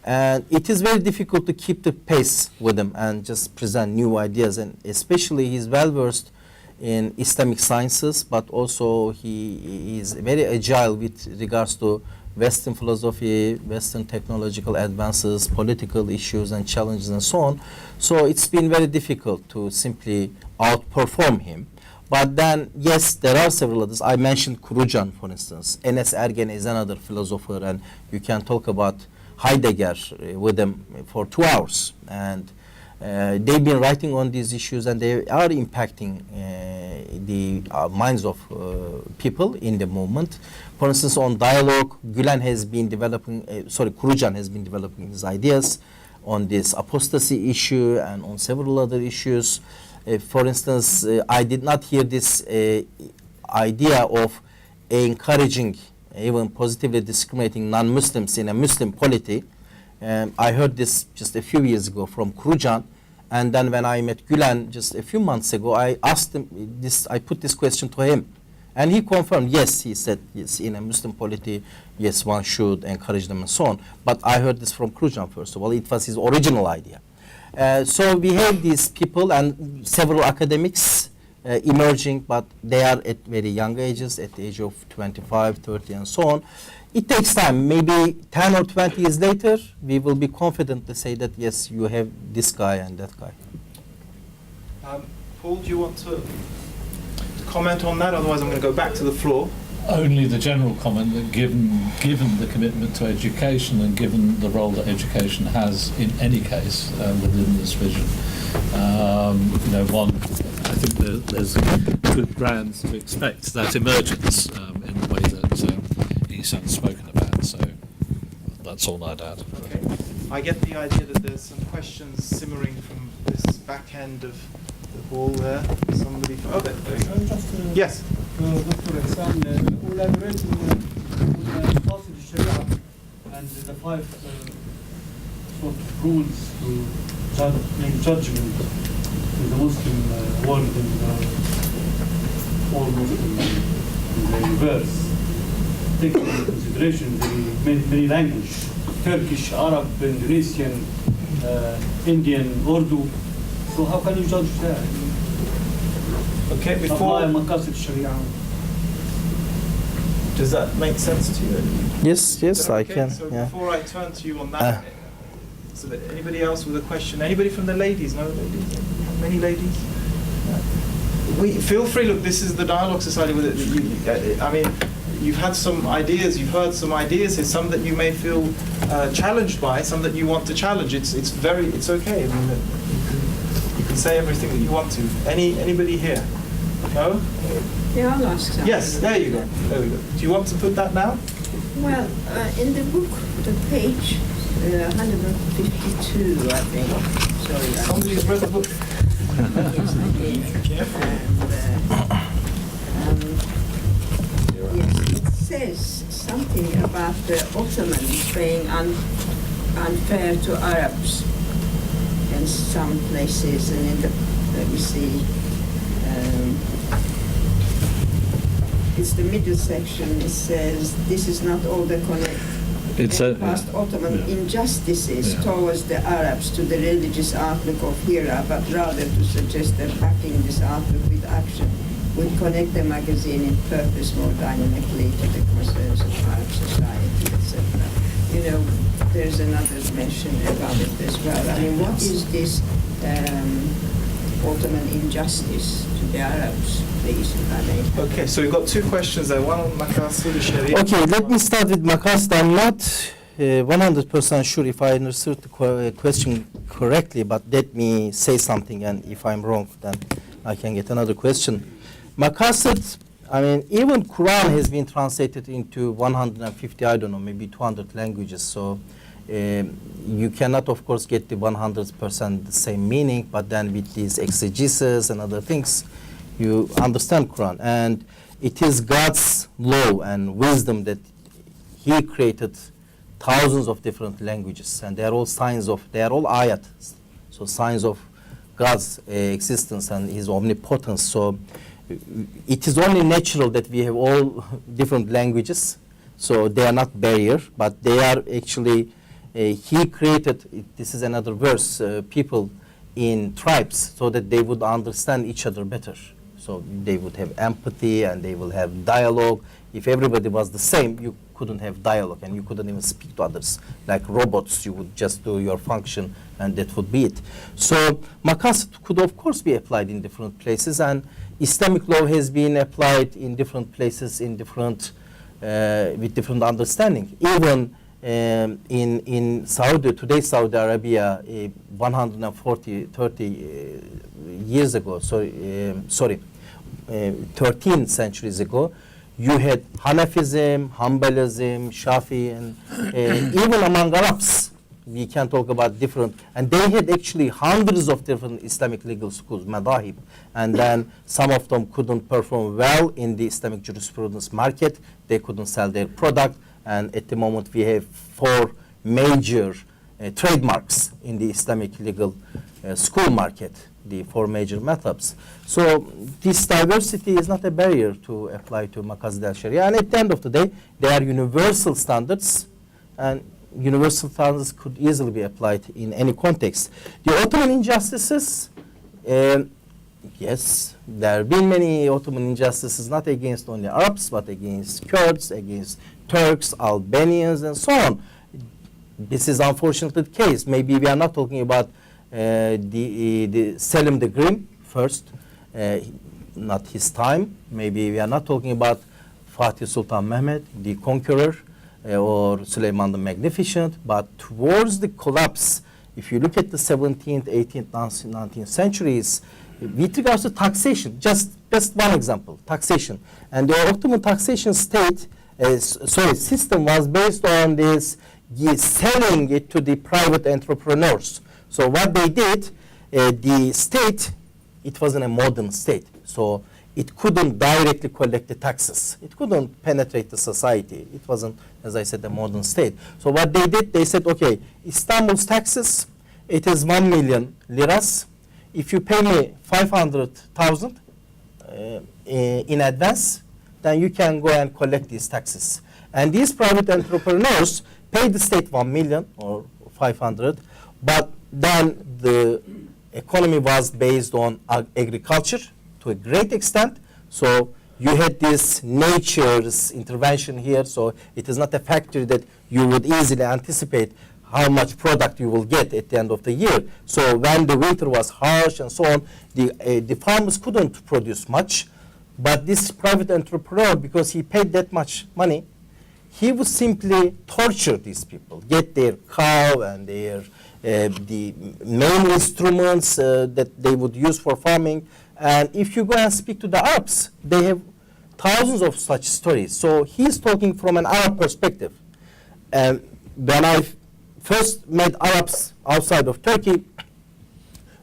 Speaker 3: And it is very difficult to keep the pace with him and just present new ideas. And especially he's well-versed in Islamic sciences, but also he is very agile with regards to Western philosophy, Western technological advances, political issues and challenges and so on. So it's been very difficult to simply outperform him. But then, yes, there are several others. I mentioned Kurucan, for instance. Enes Ergen is another philosopher, and you can talk about Heidegger with them for 2 hours. And they've been writing on these issues, and they are impacting the minds of people in the movement. For instance, on dialogue, Gülen has been developing, Kurucan has been developing his ideas on this apostasy issue and on several other issues. For instance, I did not hear this idea of encouraging, even positively discriminating non-Muslims in a Muslim polity. I heard this just a few years ago from Kurucan, And then when I met Gülen just a few months ago, I asked him this. I put this question to him, and he confirmed. Yes, he said yes. In a Muslim polity, yes, one should encourage them and so on. But I heard this from Krujan first of all. It was his original idea. So we have these people and several academics emerging, but they are at very young ages, at the age of 25, 30, and so on. It takes time. Maybe 10 or 20 years later, we will be confident to say that, yes, you have this guy and that guy.
Speaker 1: Paul, do you want to comment on that? Otherwise, I'm going to go back to the floor.
Speaker 2: Only the general comment that given the commitment to education and given the role that education has in any case within this vision, I think there's good grounds to expect that emergence in the way that Ihsan's spoken about. So that's all I'd add.
Speaker 1: Okay. I get the idea that there's some questions simmering from this back end of the hall there. Somebody from... Oh, there you go. Yes.
Speaker 7: Dr. Ihsan, elaborating on the positive Sharia and the 5 sort of rules to make judgment in the Muslim world in the verse. Taking into consideration the many languages, Turkish, Arab, Indonesian, Indian, Urdu. So how can you judge that?
Speaker 1: Okay, before...
Speaker 7: Sharia.
Speaker 1: Does that make sense to you?
Speaker 3: Yes, yes, I
Speaker 1: Okay,
Speaker 3: can.
Speaker 1: so
Speaker 3: Yeah.
Speaker 1: before I turn to you on that, so that anybody else with a question? Anybody from the ladies? No ladies? Many ladies? We feel free. Look, this is the Dialogue Society. With it, I mean, you've had some ideas. You've heard some ideas here. Some that you may feel challenged by. Some that you want to challenge. It's okay. I mean, you can say everything that you want to. Anybody here? No?
Speaker 8: Yeah, I'll ask something.
Speaker 1: Yes. There you go. There we go. Do you want to put that now?
Speaker 8: Well, in the book, the page 152, I think. Sorry,
Speaker 1: Somebody's read the book.
Speaker 8: Yes, it says something about the Ottomans being unfair to Arabs in some places, and in the, let me see, it's the middle section. It says, this is not all the past Ottoman injustices towards the Arabs to the religious outlook of Hira, but rather to suggest that backing this outlook with action would connect the magazine in purpose more dynamically to the concerns of Arab society, etc. You know, there's another mention about it as well. I mean, what is this Ottoman injustice to the Arabs, please, if I may?
Speaker 1: Okay, so we've got 2 questions there. One on Maqasid Sharia.
Speaker 3: Okay, let me start with Maqasid. I'm not 100% sure if I understood the question correctly, but let me say something, and if I'm wrong, then I can get another question. Maqasid, I mean, even Quran has been translated into 150, I don't know, maybe 200 languages. So you cannot, of course, get the 100% the same meaning, but then with these exegesis and other things, you understand Quran. And it is God's law and wisdom that He created thousands of different languages, and they are all signs of, they are all ayat, so signs of God's existence and His omnipotence. So it is only natural that we have all different languages, so they are not barrier, but they are actually, He created, this is another verse, people in tribes so that they would understand each other better. So they would have empathy and they will have dialogue. If everybody was the same, you couldn't have dialogue and you couldn't even speak to others. Like robots, you would just do your function and that would be it. So Maqasid could of course be applied in different places, and Islamic law has been applied in different places in different, with different understanding. Even in Saudi, today's Saudi Arabia, 30 years ago, 13 centuries ago, you had Hanafism, Hanbalism, Shafi, and even among Arabs, we can talk about different, and they had actually hundreds of different Islamic legal schools, madahib, and then some of them couldn't perform well in the Islamic jurisprudence market, they couldn't sell their product, and at the moment we have 4 major trademarks in the Islamic legal school market, the 4 major methods. So this diversity is not a barrier to apply to Maqasid al-Sharia, and at the end of the day, they are universal standards, and universal standards could easily be applied in any context. The Ottoman injustices, yes, there have been many Ottoman injustices, not against only Arabs, but against Kurds, against Turks, Albanians, and so on. This is unfortunately the case. Maybe we are not talking about the Selim the Grim first, not his time. Maybe we are not talking about Fatih Sultan Mehmed, the conqueror, or Suleiman the Magnificent, but towards the collapse, if you look at the 17th, 18th, 19th centuries, with regards to taxation, just one example, taxation. And the Ottoman taxation system was based on this selling it to the private entrepreneurs. So what they did, the state, it wasn't a modern state, so it couldn't directly collect the taxes. It couldn't penetrate the society. It wasn't, as I said, a modern state. So what they did, they said, okay, Istanbul's taxes, it is 1 million liras. If you pay me 500,000 in advance, then you can go and collect these taxes. And these private entrepreneurs paid the state 1 million or 500, but then the economy was based on agriculture to a great extent. So you had this nature's intervention here, so it is not a factory that you would easily anticipate how much product you will get at the end of the year. So when the winter was harsh and so on, the farmers couldn't produce much, but this private entrepreneur, because he paid that much money, he would simply torture these people, get their cow and their the main instruments that they would use for farming. And if you go and speak to the Arabs, they have thousands of such stories. So he's talking from an Arab perspective. And when I first met Arabs outside of Turkey,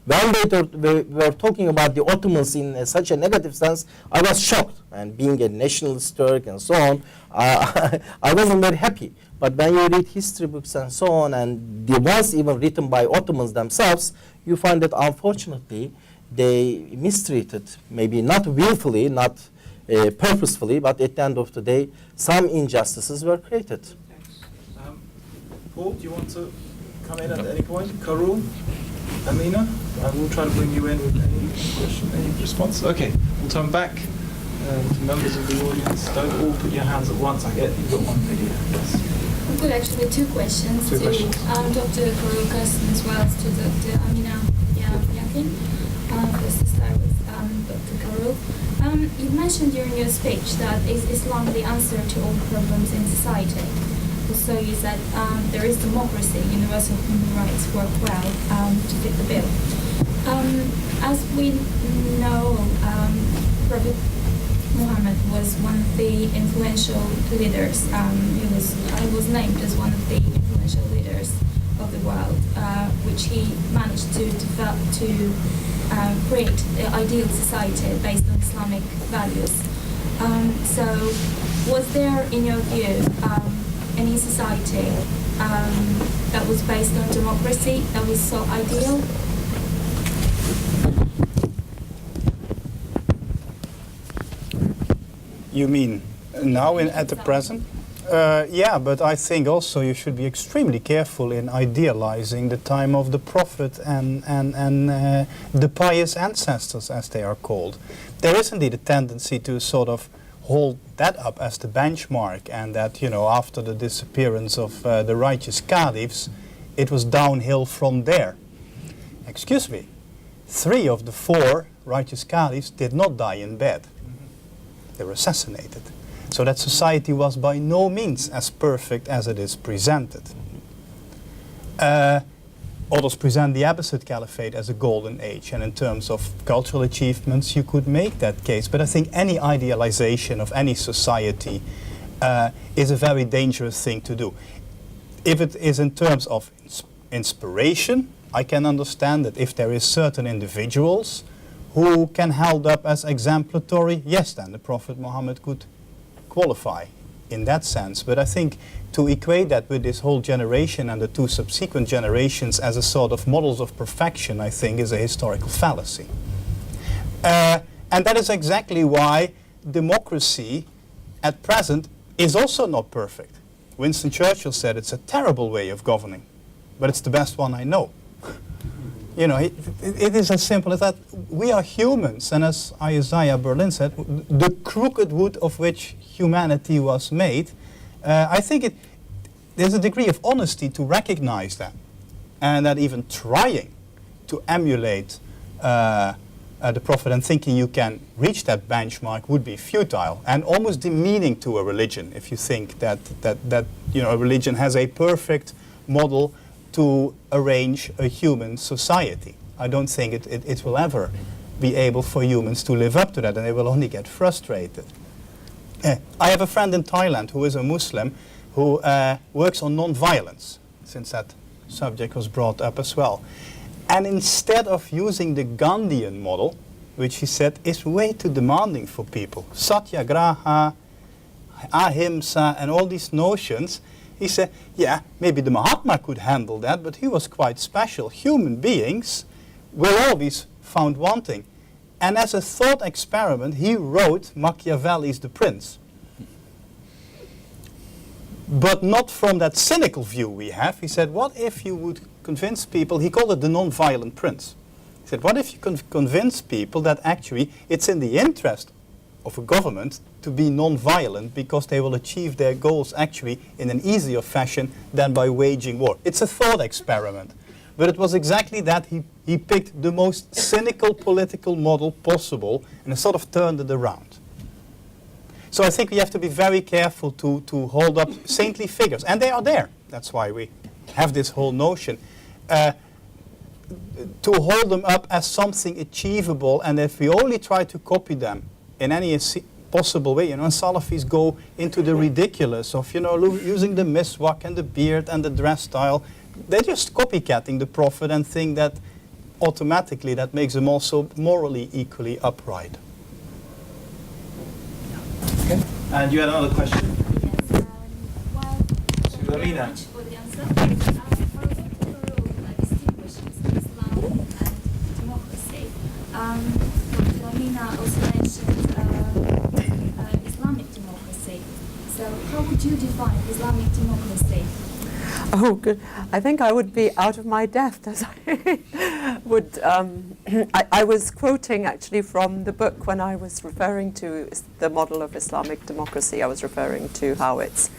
Speaker 3: when they were talking about the Ottomans in such a negative sense, I was shocked. And being a nationalist Turk and so on, I wasn't very happy. But when you read history books and so on, and the ones even written by Ottomans themselves, you find that unfortunately they mistreated, maybe not willfully, not purposefully, but at the end of the day, some injustices were created.
Speaker 1: Paul, do you want to come in at any point? Karul? Amina? I will try to bring you in with any question, any response. Okay, we'll turn back to members of the audience. Don't all put your hands at once. I get you've got one video. Yes.
Speaker 9: I've got actually two questions to Dr. Karul Kassim as well as to Dr. Amina Yakin. First to start with Dr. Karul. You mentioned during your speech that is Islam the answer to all problems in society? Also, you said there is democracy, universal human rights work well to fit the bill. As we know, Prophet Muhammad was one of the influential leaders. He was named as one of the influential leaders of the world, which he managed to develop to create the ideal society based on Islamic values. So, was there, in your view, any society that was based on democracy that was so ideal?
Speaker 4: You mean now at the present? Yeah, but I think also you should be extremely careful in idealizing the time of the Prophet and the pious ancestors, as they are called. There is indeed a tendency to sort of hold that up as the benchmark, and that, you know, after the disappearance of the righteous caliphs, it was downhill from there. Excuse me, 3 of the 4 righteous caliphs did not die in bed. They were assassinated. So that society was by no means as perfect as it is presented. Others present the Abbasid Caliphate as a golden age, and in terms of cultural achievements, you could make that case. But I think any idealization of any society is a very dangerous thing to do. If it is in terms of inspiration, I can understand that if there is certain individuals who can held up as exemplary, yes, then the Prophet Muhammad could qualify in that sense. But I think to equate that with this whole generation and the two subsequent generations as a sort of models of perfection, I think, is a historical fallacy. And that is exactly why democracy at present is also not perfect. Winston Churchill said it's a terrible way of governing, but it's the best one I know. You know, it is as simple as that. We are humans, and as Isaiah Berlin said, the crooked wood of which humanity was made. I think there's a degree of honesty to recognize that, and that even trying to emulate the Prophet and thinking you can reach that benchmark would be futile and almost demeaning to a religion if you think that you know, a religion has a perfect model to arrange a human society. I don't think it will ever be able for humans to live up to that, and they will only get frustrated. I have a friend in Thailand who is a Muslim who works on non-violence, since that subject was brought up as well. And instead of using the Gandhian model, which he said is way too demanding for people, satyagraha, ahimsa, and all these notions, he said, yeah, maybe the Mahatma could handle that, but he was quite special. Human beings will always found wanting. And as a thought experiment, he wrote Machiavelli's The Prince. But not from that cynical view we have. He said, what if you would convince people, he called it the non-violent prince. He said, what if you convince people that actually it's in the interest of a government to be non-violent because they will achieve their goals actually in an easier fashion than by waging war. It's a thought experiment. But it was exactly that. He picked the most cynical political model possible and sort of turned it around. So I think we have to be very careful to hold up saintly figures. And they are there. That's why we have this whole notion. To hold them up as something achievable, and if we only try to copy them in any possible way, you know, and Salafis go into the ridiculous of, you know, using the miswak and the beard and the dress style. They're just copycatting the Prophet and think that automatically that makes them also morally equally upright.
Speaker 1: Okay. And you had another question?
Speaker 9: Yes. Well,
Speaker 1: To
Speaker 9: thank you very
Speaker 1: Amina.
Speaker 9: much for the answer. For distinguishes Islam and democracy. Dr. Amina also mentioned Islamic democracy. So how would you define Islamic democracy?
Speaker 5: Oh, good. I think I would be out of my depth as I would. I was quoting actually from the book when I was referring to the model of Islamic democracy. I was referring to how it's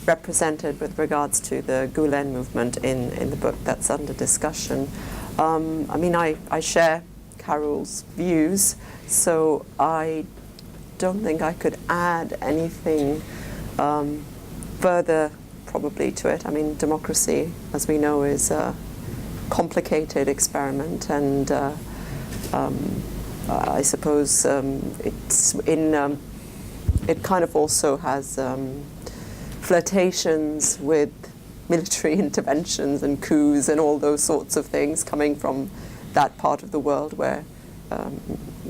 Speaker 5: represented with regards to the Gülen movement in the book that's under discussion. I mean, I share Carol's views, so I don't think I could add anything further probably to it. I mean, democracy, as we know, is a complicated experiment, and I suppose it's in. It kind of also has flirtations with military interventions and coups and all those sorts of things coming from that part of the world where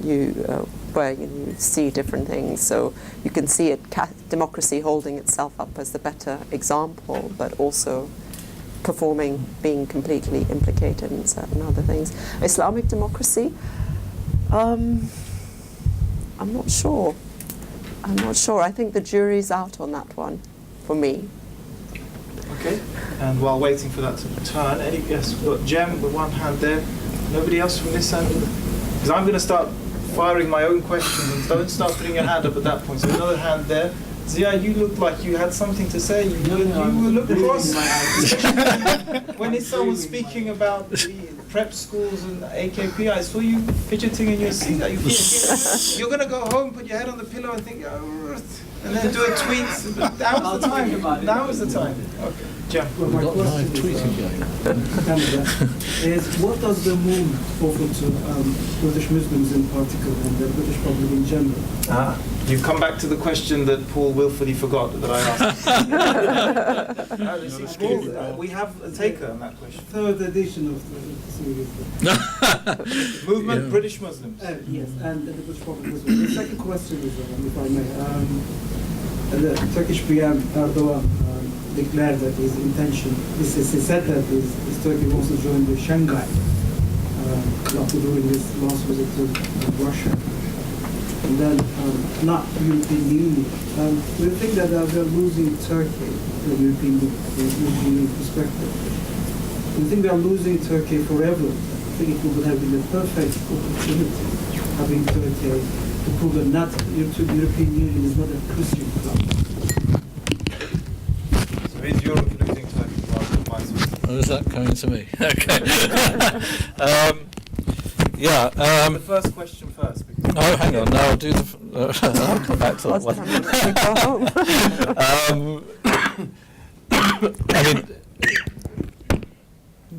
Speaker 5: you see different things. So you can see it, democracy holding itself up as the better example, but also being completely implicated in certain other things. Islamic democracy, I'm not sure. I think the jury's out on that one, for me.
Speaker 1: Okay. And while waiting for that to turn, yes, we've got Jem with one hand there. Nobody else from this end? Because I'm going to start firing my own questions, and don't start putting your hand up at that point. So another hand there. Zia, you looked like you had something to say. You look cross. When someone was speaking about the prep schools and AKP, I saw you fidgeting in your seat. You're going to go home, put your head on the pillow and think, oh, and then do a tweet. Now is the time. Now is the time. Okay. Jem.
Speaker 10: Well, my question is what does the movement offer to British Muslims in particular and the British public in general?
Speaker 1: You've come back to the question that Paul willfully forgot that I asked. We have a taker on that question.
Speaker 10: Third edition of the series.
Speaker 1: Movement, yeah. British Muslims.
Speaker 10: Yes, and the British public Muslims. The second question is, if I may, the Turkish PM Erdogan declared that his intention, he said that his Turkey wants to join the Shanghai, after doing his last visit to Russia, and then not European Union. Do you think that we are losing Turkey, the European Union perspective? Do you think we are losing Turkey forever? I think it would have been the perfect opportunity, having Turkey, to prove that not the European Union is not a Christian club.
Speaker 1: So is Europe losing Turkey rather than vice versa?
Speaker 2: Oh, is that coming to me? Okay.
Speaker 1: The first question first.
Speaker 2: Oh, hang on. No, I'll do I'll come back to that one. I mean,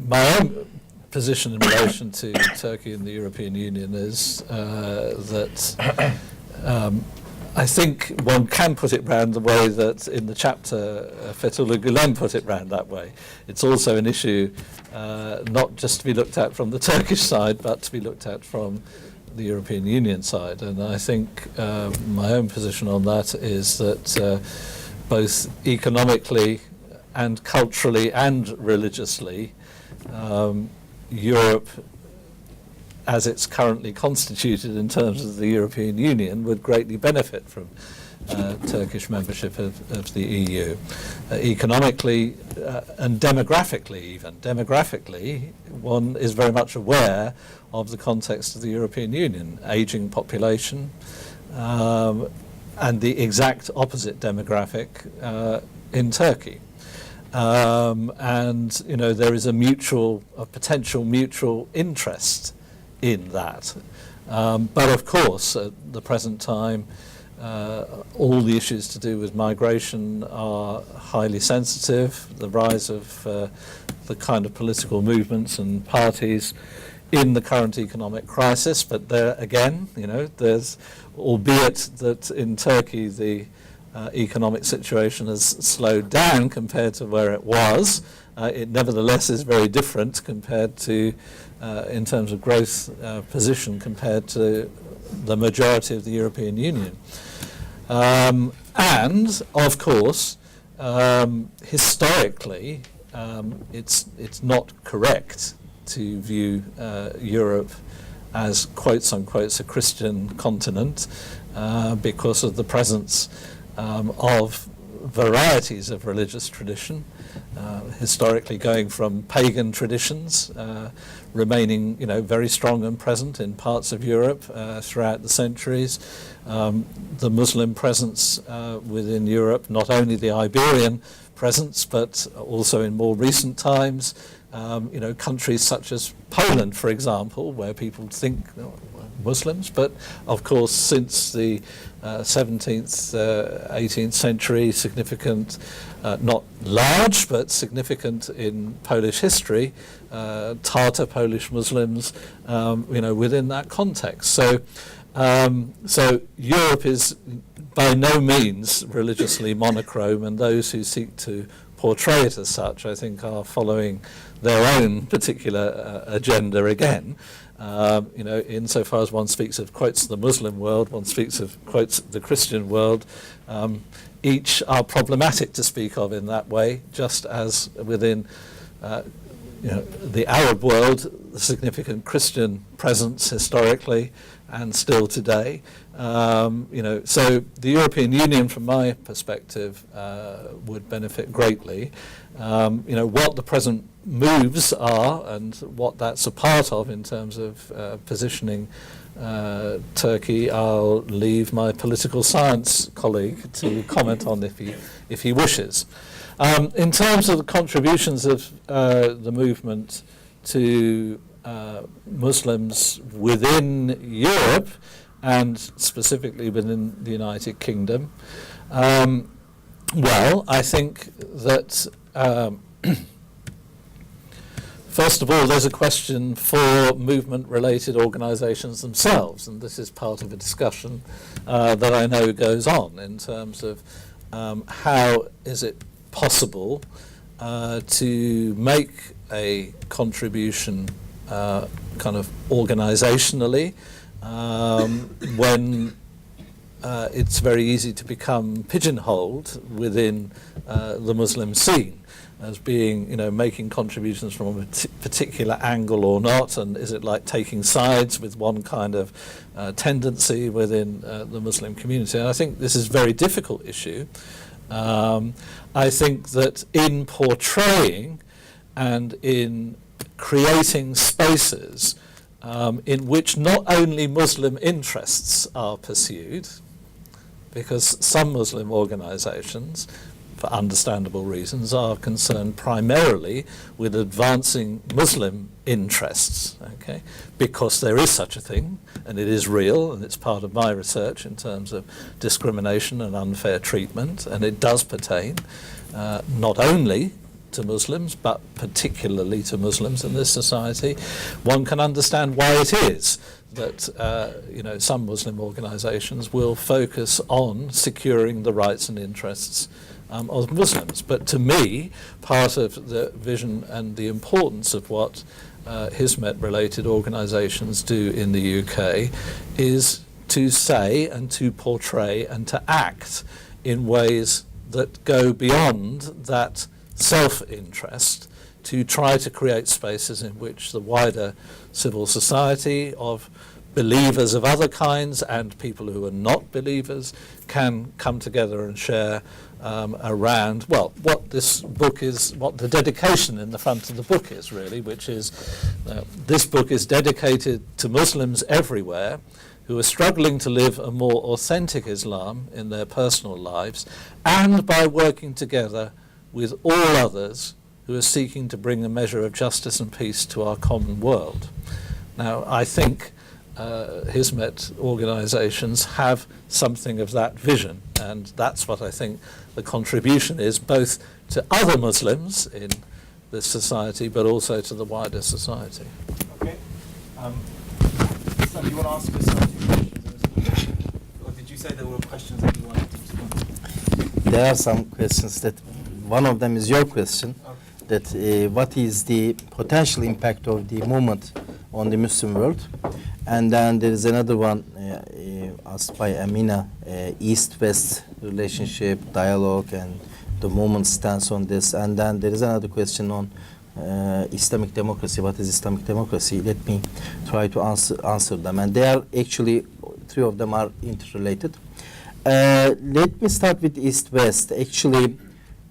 Speaker 2: my own position in relation to Turkey and the European Union is that I think one can put it round the way that in the chapter Fethullah Gülen put it round that way. It's also an issue not just to be looked at from the Turkish side, but to be looked at from the European Union side. And I think my own position on that is that both economically and culturally and religiously, Europe, as it's currently constituted in terms of the European Union, would greatly benefit from Turkish membership of the EU. Economically and demographically even. Demographically, one is very much aware of the context of the European Union, ageing population, and the exact opposite demographic in Turkey. And you know, there is a potential mutual interest in that. But of course, at the present time, all the issues to do with migration are highly sensitive. The rise of the kind of political movements and parties in the current economic crisis, but there again, you know, there's, albeit that in Turkey the economic situation has slowed down compared to where it was, it nevertheless is very different compared to, in terms of growth position, compared to the majority of the European Union. And of course, historically, it's not correct to view Europe as, quotes unquote, a Christian continent because of the presence of varieties of religious tradition, historically going from pagan traditions, remaining, you know, very strong and present in parts of Europe throughout the centuries. The Muslim presence within Europe, not only the Iberian presence, but also in more recent times, you know, countries such as Poland, for example, where people think Muslims, but of course since the 17th, 18th century, significant, not large, but significant in Polish history, Tatar Polish Muslims, you know, within that context. So, so Europe is by no means religiously monochrome, and those who seek to portray it as such, I think, are following their own particular agenda again. You know, insofar as one speaks of, quotes, the Muslim world, one speaks of, quotes, the Christian world, each are problematic to speak of in that way, just as within you know, the Arab world, the significant Christian presence historically and still today. You know, so the European Union, from my perspective, would benefit greatly. You know, what the present moves are and what that's a part of in terms of positioning Turkey, I'll leave my political science colleague to comment on if he wishes. In terms of the contributions of the movement to Muslims within Europe and specifically within the United Kingdom, well, I think that first of all, there's a question for movement-related organisations themselves, and this is part of a discussion that I know goes on in terms of how is it possible to make a contribution kind of organisationally when it's very easy to become pigeonholed within the Muslim scene as being, making contributions from a particular angle or not, and is it like taking sides with one kind of tendency within the Muslim community? And I think this is a very difficult issue. I think that in portraying and in creating spaces in which not only Muslim interests are pursued, because some Muslim organizations, for understandable reasons, are concerned primarily with advancing Muslim interests, okay? Because there is such a thing, and it is real, and it's part of my research in terms of discrimination and unfair treatment, and it does pertain not only to Muslims, but particularly to Muslims in this society. One can understand why it is that some Muslim organizations will focus on securing the rights and interests of Muslims. But to me, part of the vision and the importance of what Hizmet-related organisations do in the UK is to say and to portray and to act in ways that go beyond that self-interest, to try to create spaces in which the wider civil society of believers of other kinds and people who are not believers can come together and share around, well, what this book is, what the dedication in the front of the book is really, which is this book is dedicated to Muslims everywhere who are struggling to live a more authentic Islam in their personal lives, and by working together with all others who are seeking to bring a measure of justice and peace to our common world. Now, I think Hizmet organisations have something of that vision, and that's what I think the contribution is, both to other Muslims in this society, but also to the wider society.
Speaker 1: Okay. So do you want to ask us some questions? Or did you say there were questions that you wanted to respond to?
Speaker 3: There are some questions that, one of them is your question, that what is the potential impact of the movement on the Muslim world? And then there is another one asked by Amina, East-West relationship, dialogue, and the movement stance on this. And then there is another question on Islamic democracy. What is Islamic democracy? Let me try to answer them. And they are actually, three of them are interrelated. Let me start with East-West. Actually,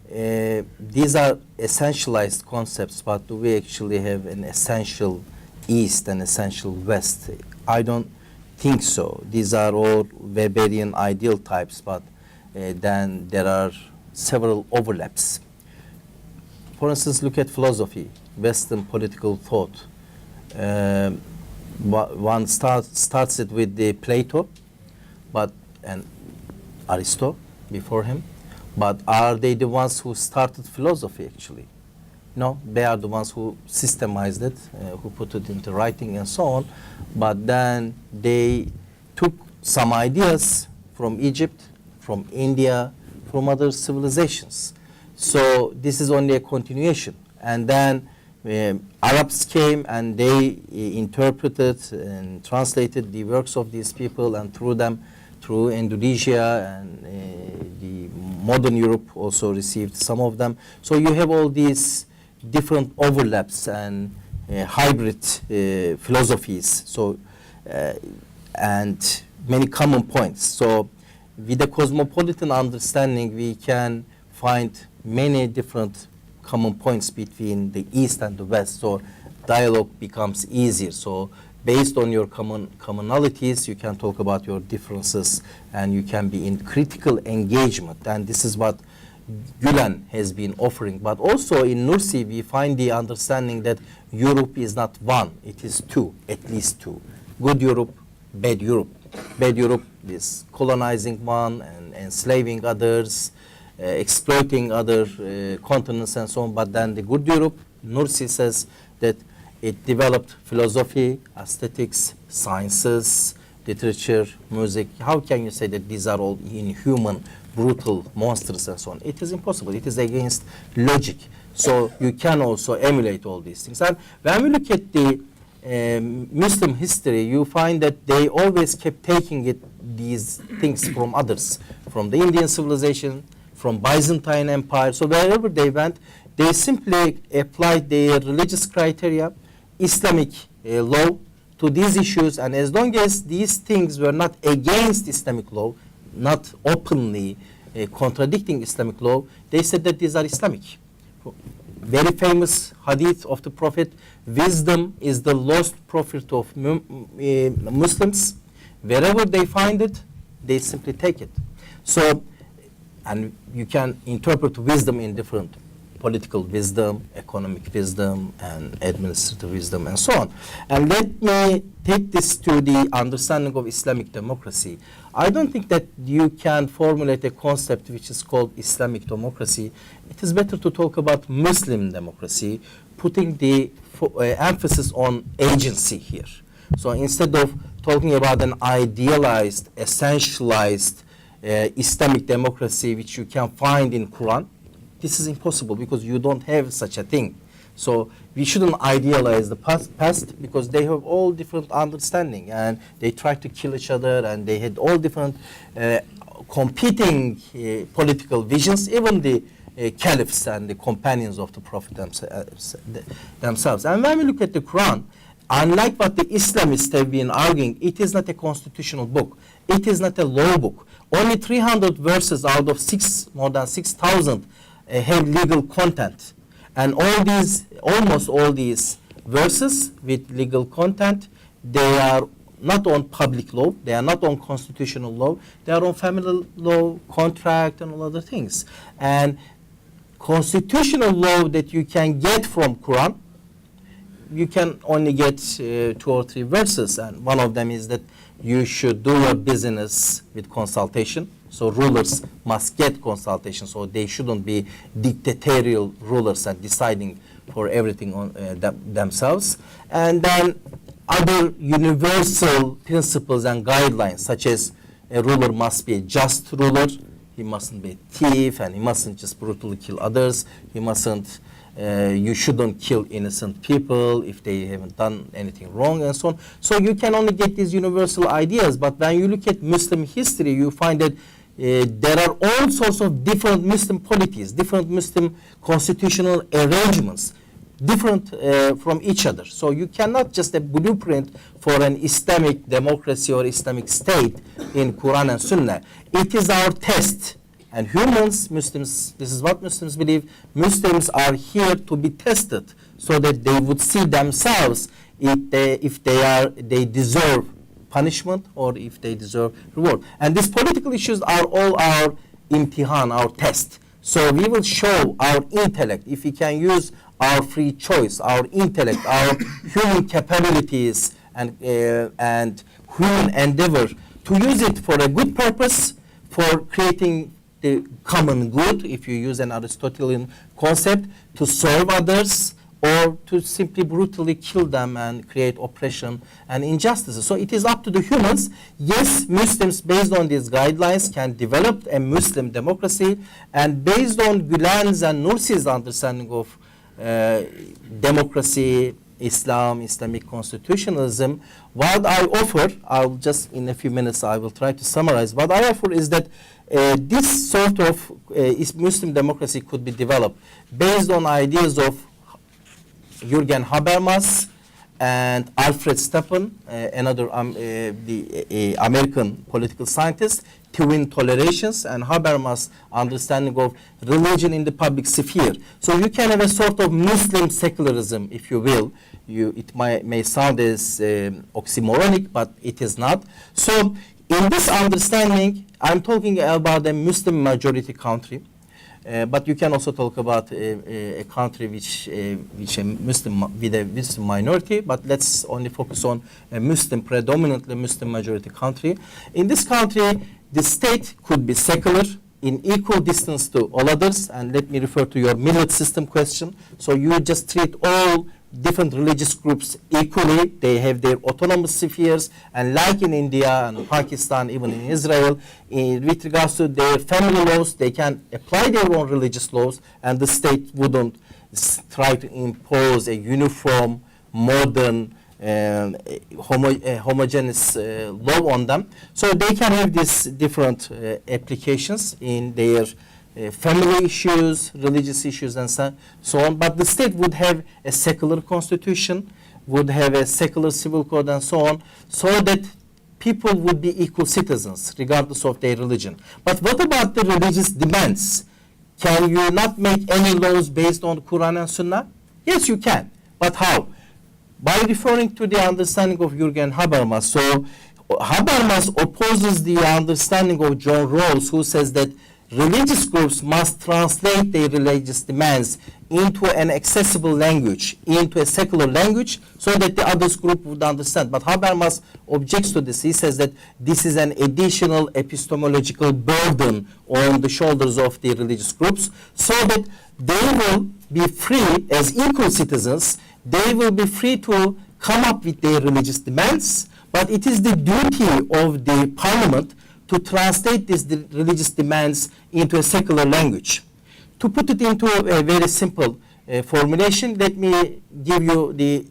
Speaker 3: these are essentialized concepts, but do we actually have an essential East and essential West? I don't think so. These are all Weberian ideal types, but then there are several overlaps. For instance, look at philosophy, Western political thought. One starts it with the Plato, and Aristotle before him. But are they the ones who started philosophy actually? No, they are the ones who systemized it, who put it into writing and so on. But then they took some ideas from Egypt, from India, from other civilizations. So this is only a continuation. And then Arabs came and they interpreted and translated the works of these people, and through them, through Indonesia and the modern Europe also received some of them. So you have all these different overlaps and hybrid philosophies, so and many common points. So with a cosmopolitan understanding, we can find many different common points between the East and the West, so dialogue becomes easier. So based on your commonalities, you can talk about your differences, and you can be in critical engagement. And this is what Gülen has been offering. But also in Nursi, we find the understanding that Europe is not one, it is two, at least two. Good Europe, bad Europe. Bad Europe is colonizing one and enslaving others, exploiting other continents and so on. But then the good Europe, Nursi says that it developed philosophy, aesthetics, sciences, literature, music. How can you say that these are all inhuman, brutal, monsters and so on? It is impossible. It is against logic. So you can also emulate all these things. And when we look at the Muslim history, you find that they always kept taking these things from others, from the Indian civilization, from Byzantine Empire. So wherever they went, they simply applied their religious criteria, Islamic law to these issues, and as long as these things were not against Islamic law, not openly contradicting Islamic law, they said that these are Islamic. Very famous hadith of the Prophet, wisdom is the lost profit of Muslims. Wherever they find it, they simply take it. So, and you can interpret wisdom in different political wisdom, economic wisdom, and administrative wisdom, and so on. And let me take this to the understanding of Islamic democracy. I don't think that you can formulate a concept which is called Islamic democracy. It is better to talk about Muslim democracy, putting the emphasis on agency here. So instead of talking about an idealized, essentialized Islamic democracy which you can find in Quran, this is impossible because you don't have such a thing. So we shouldn't idealize the past because they have all different understanding and they try to kill each other and they had all different competing political visions, even the caliphs and the companions of the Prophet themselves. And when we look at the Quran, unlike what the Islamists have been arguing, it is not a constitutional book. It is not a law book. Only 300 verses out of more than 6,000 have legal content. And almost all these verses with legal content, they are not on public law, they are not on constitutional law, they are on family law, contract, and all other things. And constitutional law that you can get from Quran, you can only get 2 or 3 verses, and one of them is that you should do your business with consultation. So rulers must get consultation, so they shouldn't be dictatorial rulers and deciding for everything on themselves. And then other universal principles and guidelines, such as a ruler must be a just ruler, he mustn't be a thief, and he mustn't just brutally kill others, he mustn't, you shouldn't kill innocent people if they haven't done anything wrong, and so on. So you can only get these universal ideas, but when you look at Muslim history, you find that there are all sorts of different Muslim polities, different Muslim constitutional arrangements, different from each other. So you cannot just a blueprint for an Islamic democracy or Islamic state in Quran and Sunnah. It is our test. And humans, Muslims, this is what Muslims believe, Muslims are here to be tested so that they would see themselves if they deserve punishment or if they deserve reward. And these political issues are all our imtihan, our test. So we will show our intellect, if we can use our free choice, our intellect, our human capabilities and human endeavor to use it for a good purpose, for creating the common good, if you use an Aristotelian concept, to serve others, or to simply brutally kill them and create oppression and injustices. So it is up to the humans. Yes, Muslims, based on these guidelines, can develop a Muslim democracy, and based on Gülen's and Nursi's understanding of democracy, Islam, Islamic constitutionalism, what I offer, I'll just in a few minutes I will try to summarize, what I offer is that this sort of Muslim democracy could be developed based on ideas of Jürgen Habermas and Alfred Stepan, another the American political scientist, twin tolerations, and Habermas' understanding of religion in the public sphere. So you can have a sort of Muslim secularism, if you will. It may sound as oxymoronic, but it is not. So in this understanding, I'm talking about a Muslim majority country. But you can also talk about a country which a Muslim with a Muslim minority. But let's only focus on a predominantly Muslim majority country. In this country, the state could be secular in equal distance to all others. And let me refer to your millet system question. So you just treat all different religious groups equally. They have their autonomous spheres, and like in India and Pakistan, even in Israel, with regards to their family laws, they can apply their own religious laws, and the state wouldn't try to impose a uniform, modern homogeneous law on them. So they can have these different applications in their family issues, religious issues, and so on. But the state would have a secular constitution, would have a secular civil code, and so on, so that people would be equal citizens, regardless of their religion. But what about the religious demands? Can you not make any laws based on Quran and Sunnah? Yes, you can. But how? By referring to the understanding of Jürgen Habermas. So Habermas opposes the understanding of John Rawls, who says that religious groups must translate their religious demands into an accessible language, into a secular language, so that the other group would understand. But Habermas objects to this. He says that this is an additional epistemological burden on the shoulders of the religious groups, so that they will be free as equal citizens. They will be free to come up with their religious demands, but it is the duty of the parliament to translate these religious demands into a secular language. To put it into a very simple formulation, let me give you the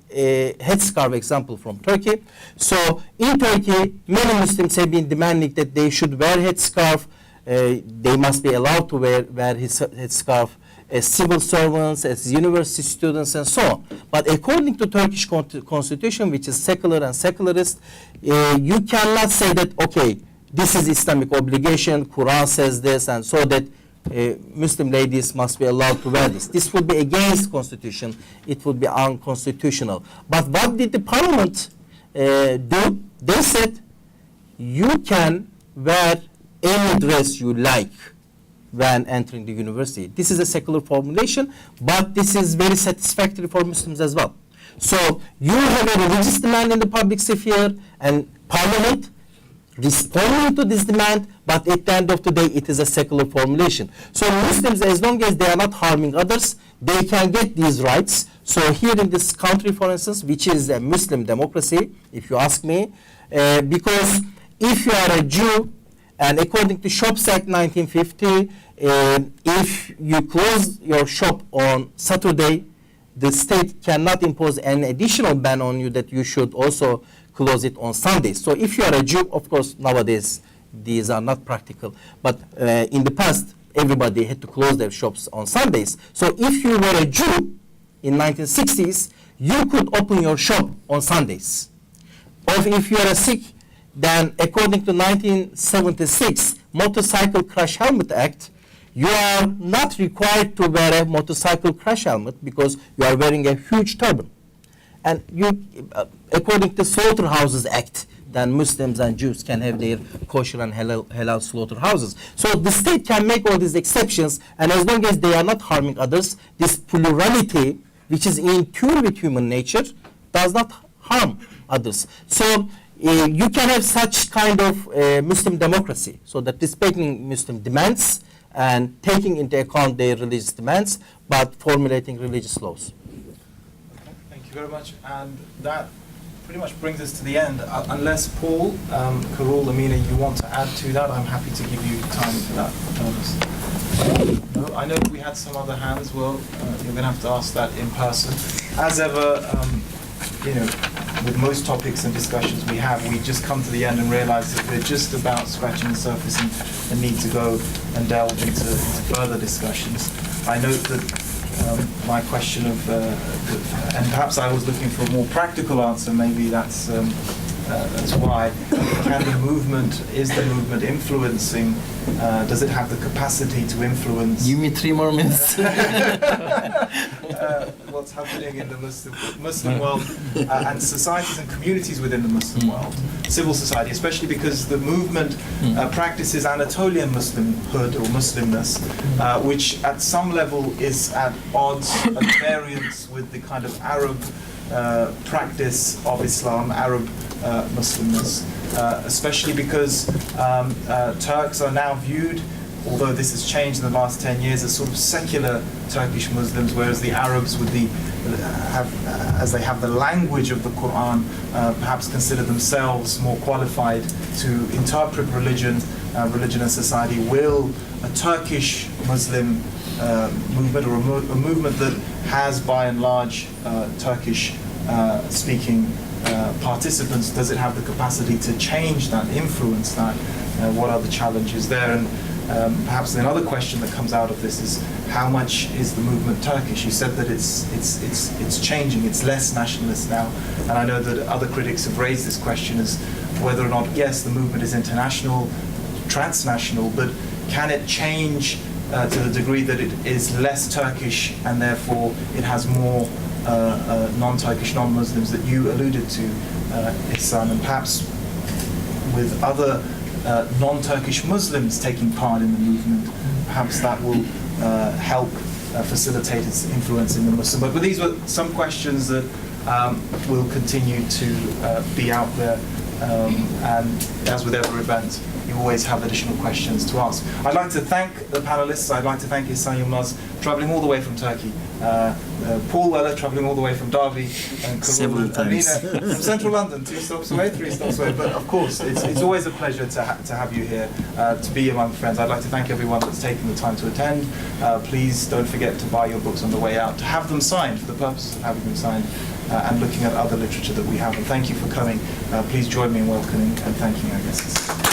Speaker 3: headscarf example from Turkey. So in Turkey, many Muslims have been demanding that they should wear headscarf. They must be allowed to wear his headscarf as civil servants, as university students, and so on. But according to Turkish constitution, which is secular and secularist, you cannot say that, okay, this is Islamic obligation, Quran says this, and so that Muslim ladies must be allowed to wear this. This would be against constitution. It would be unconstitutional. But what did the parliament do? They said, you can wear any dress you like when entering the university. This is a secular formulation, but this is very satisfactory for Muslims as well. So you have a religious demand in the public sphere, and parliament responding to this demand, but at the end of the day, it is a secular formulation. So Muslims, as long as they are not harming others, they can get these rights. So here in this country, for instance, which is a Muslim democracy, if you ask me, because if you are a Jew, and according to Shops Act 1950, if you close your shop on Saturday, the state cannot impose an additional ban on you that you should also close it on Sundays. So if you are a Jew, of course, nowadays, these are not practical. But in the past, everybody had to close their shops on Sundays. So if you were a Jew in 1960s, you could open your shop on Sundays. Or if you are a Sikh, then according to 1976 Motorcycle Crash Helmet Act, you are not required to wear a motorcycle crash helmet because you are wearing a huge turban. And you, according to Slaughterhouses Act, then Muslims and Jews can have their kosher and halal slaughterhouses. So the state can make all these exceptions, and as long as they are not harming others, this plurality, which is in tune with human nature, does not harm others. So you can have such kind of Muslim democracy, so that respecting Muslim demands and taking into account their religious demands, but formulating religious laws.
Speaker 1: Okay, thank you very much. And that pretty much brings us to the end. Unless Paul, Carol, Amina, you want to add to that, I'm happy to give you time for that. No, I know we had some other hands. Well, you're going to have to ask that in person. As ever, you know, with most topics and discussions we have, we just come to the end and realize that we're just about scratching the surface and need to go and delve into further discussions. I note that my question of, and perhaps I was looking for a more practical answer, maybe that's why. Can the movement, is the movement influencing, does it have the capacity to influence?
Speaker 3: Give me 3 more minutes.
Speaker 1: What's happening in the Muslim world and societies and communities within the Muslim world, civil society, especially because the movement practices Anatolian Muslimhood or Muslimness, which at some level is at odds, at variance with the kind of Arab practice of Islam, Arab Muslimness, especially because Turks are now viewed, although this has changed in the last 10 years, as sort of secular Turkish Muslims, whereas the Arabs would be, as they have the language of the Quran, perhaps consider themselves more qualified to interpret religion and society. Will a Turkish Muslim movement, or a movement that has by and large Turkish speaking participants, does it have the capacity to change that, influence that? What are the challenges there? And perhaps another question that comes out of this is, how much is the movement Turkish? You said that it's changing, it's less nationalist now, and I know that other critics have raised this question as whether or not, yes, the movement is international, transnational, but can it change to the degree that it is less Turkish and therefore it has more non-Turkish, non-Muslims that you alluded to, Ihsan, and perhaps with other non-Turkish Muslims taking part in the movement, perhaps that will help facilitate its influence in the Muslim. But these were some questions that will continue to be out there, and as with every event, you always have additional questions to ask. I'd like to thank the panelists. I'd like to thank Ihsan Yilmaz, travelling all the way from Turkey, Paul Weller, travelling all the way from Derby, and
Speaker 3: Several times.
Speaker 1: Amina from central London, 2 stops away, 3 stops away. But of course, it's always a pleasure to have you here, to be among friends. I'd like to thank everyone that's taken the time to attend. Please don't forget to buy your books on the way out, to have them signed for the purpose of having them signed, and looking at other literature that we have. And thank you for coming. Please join me in welcoming and thanking our guests.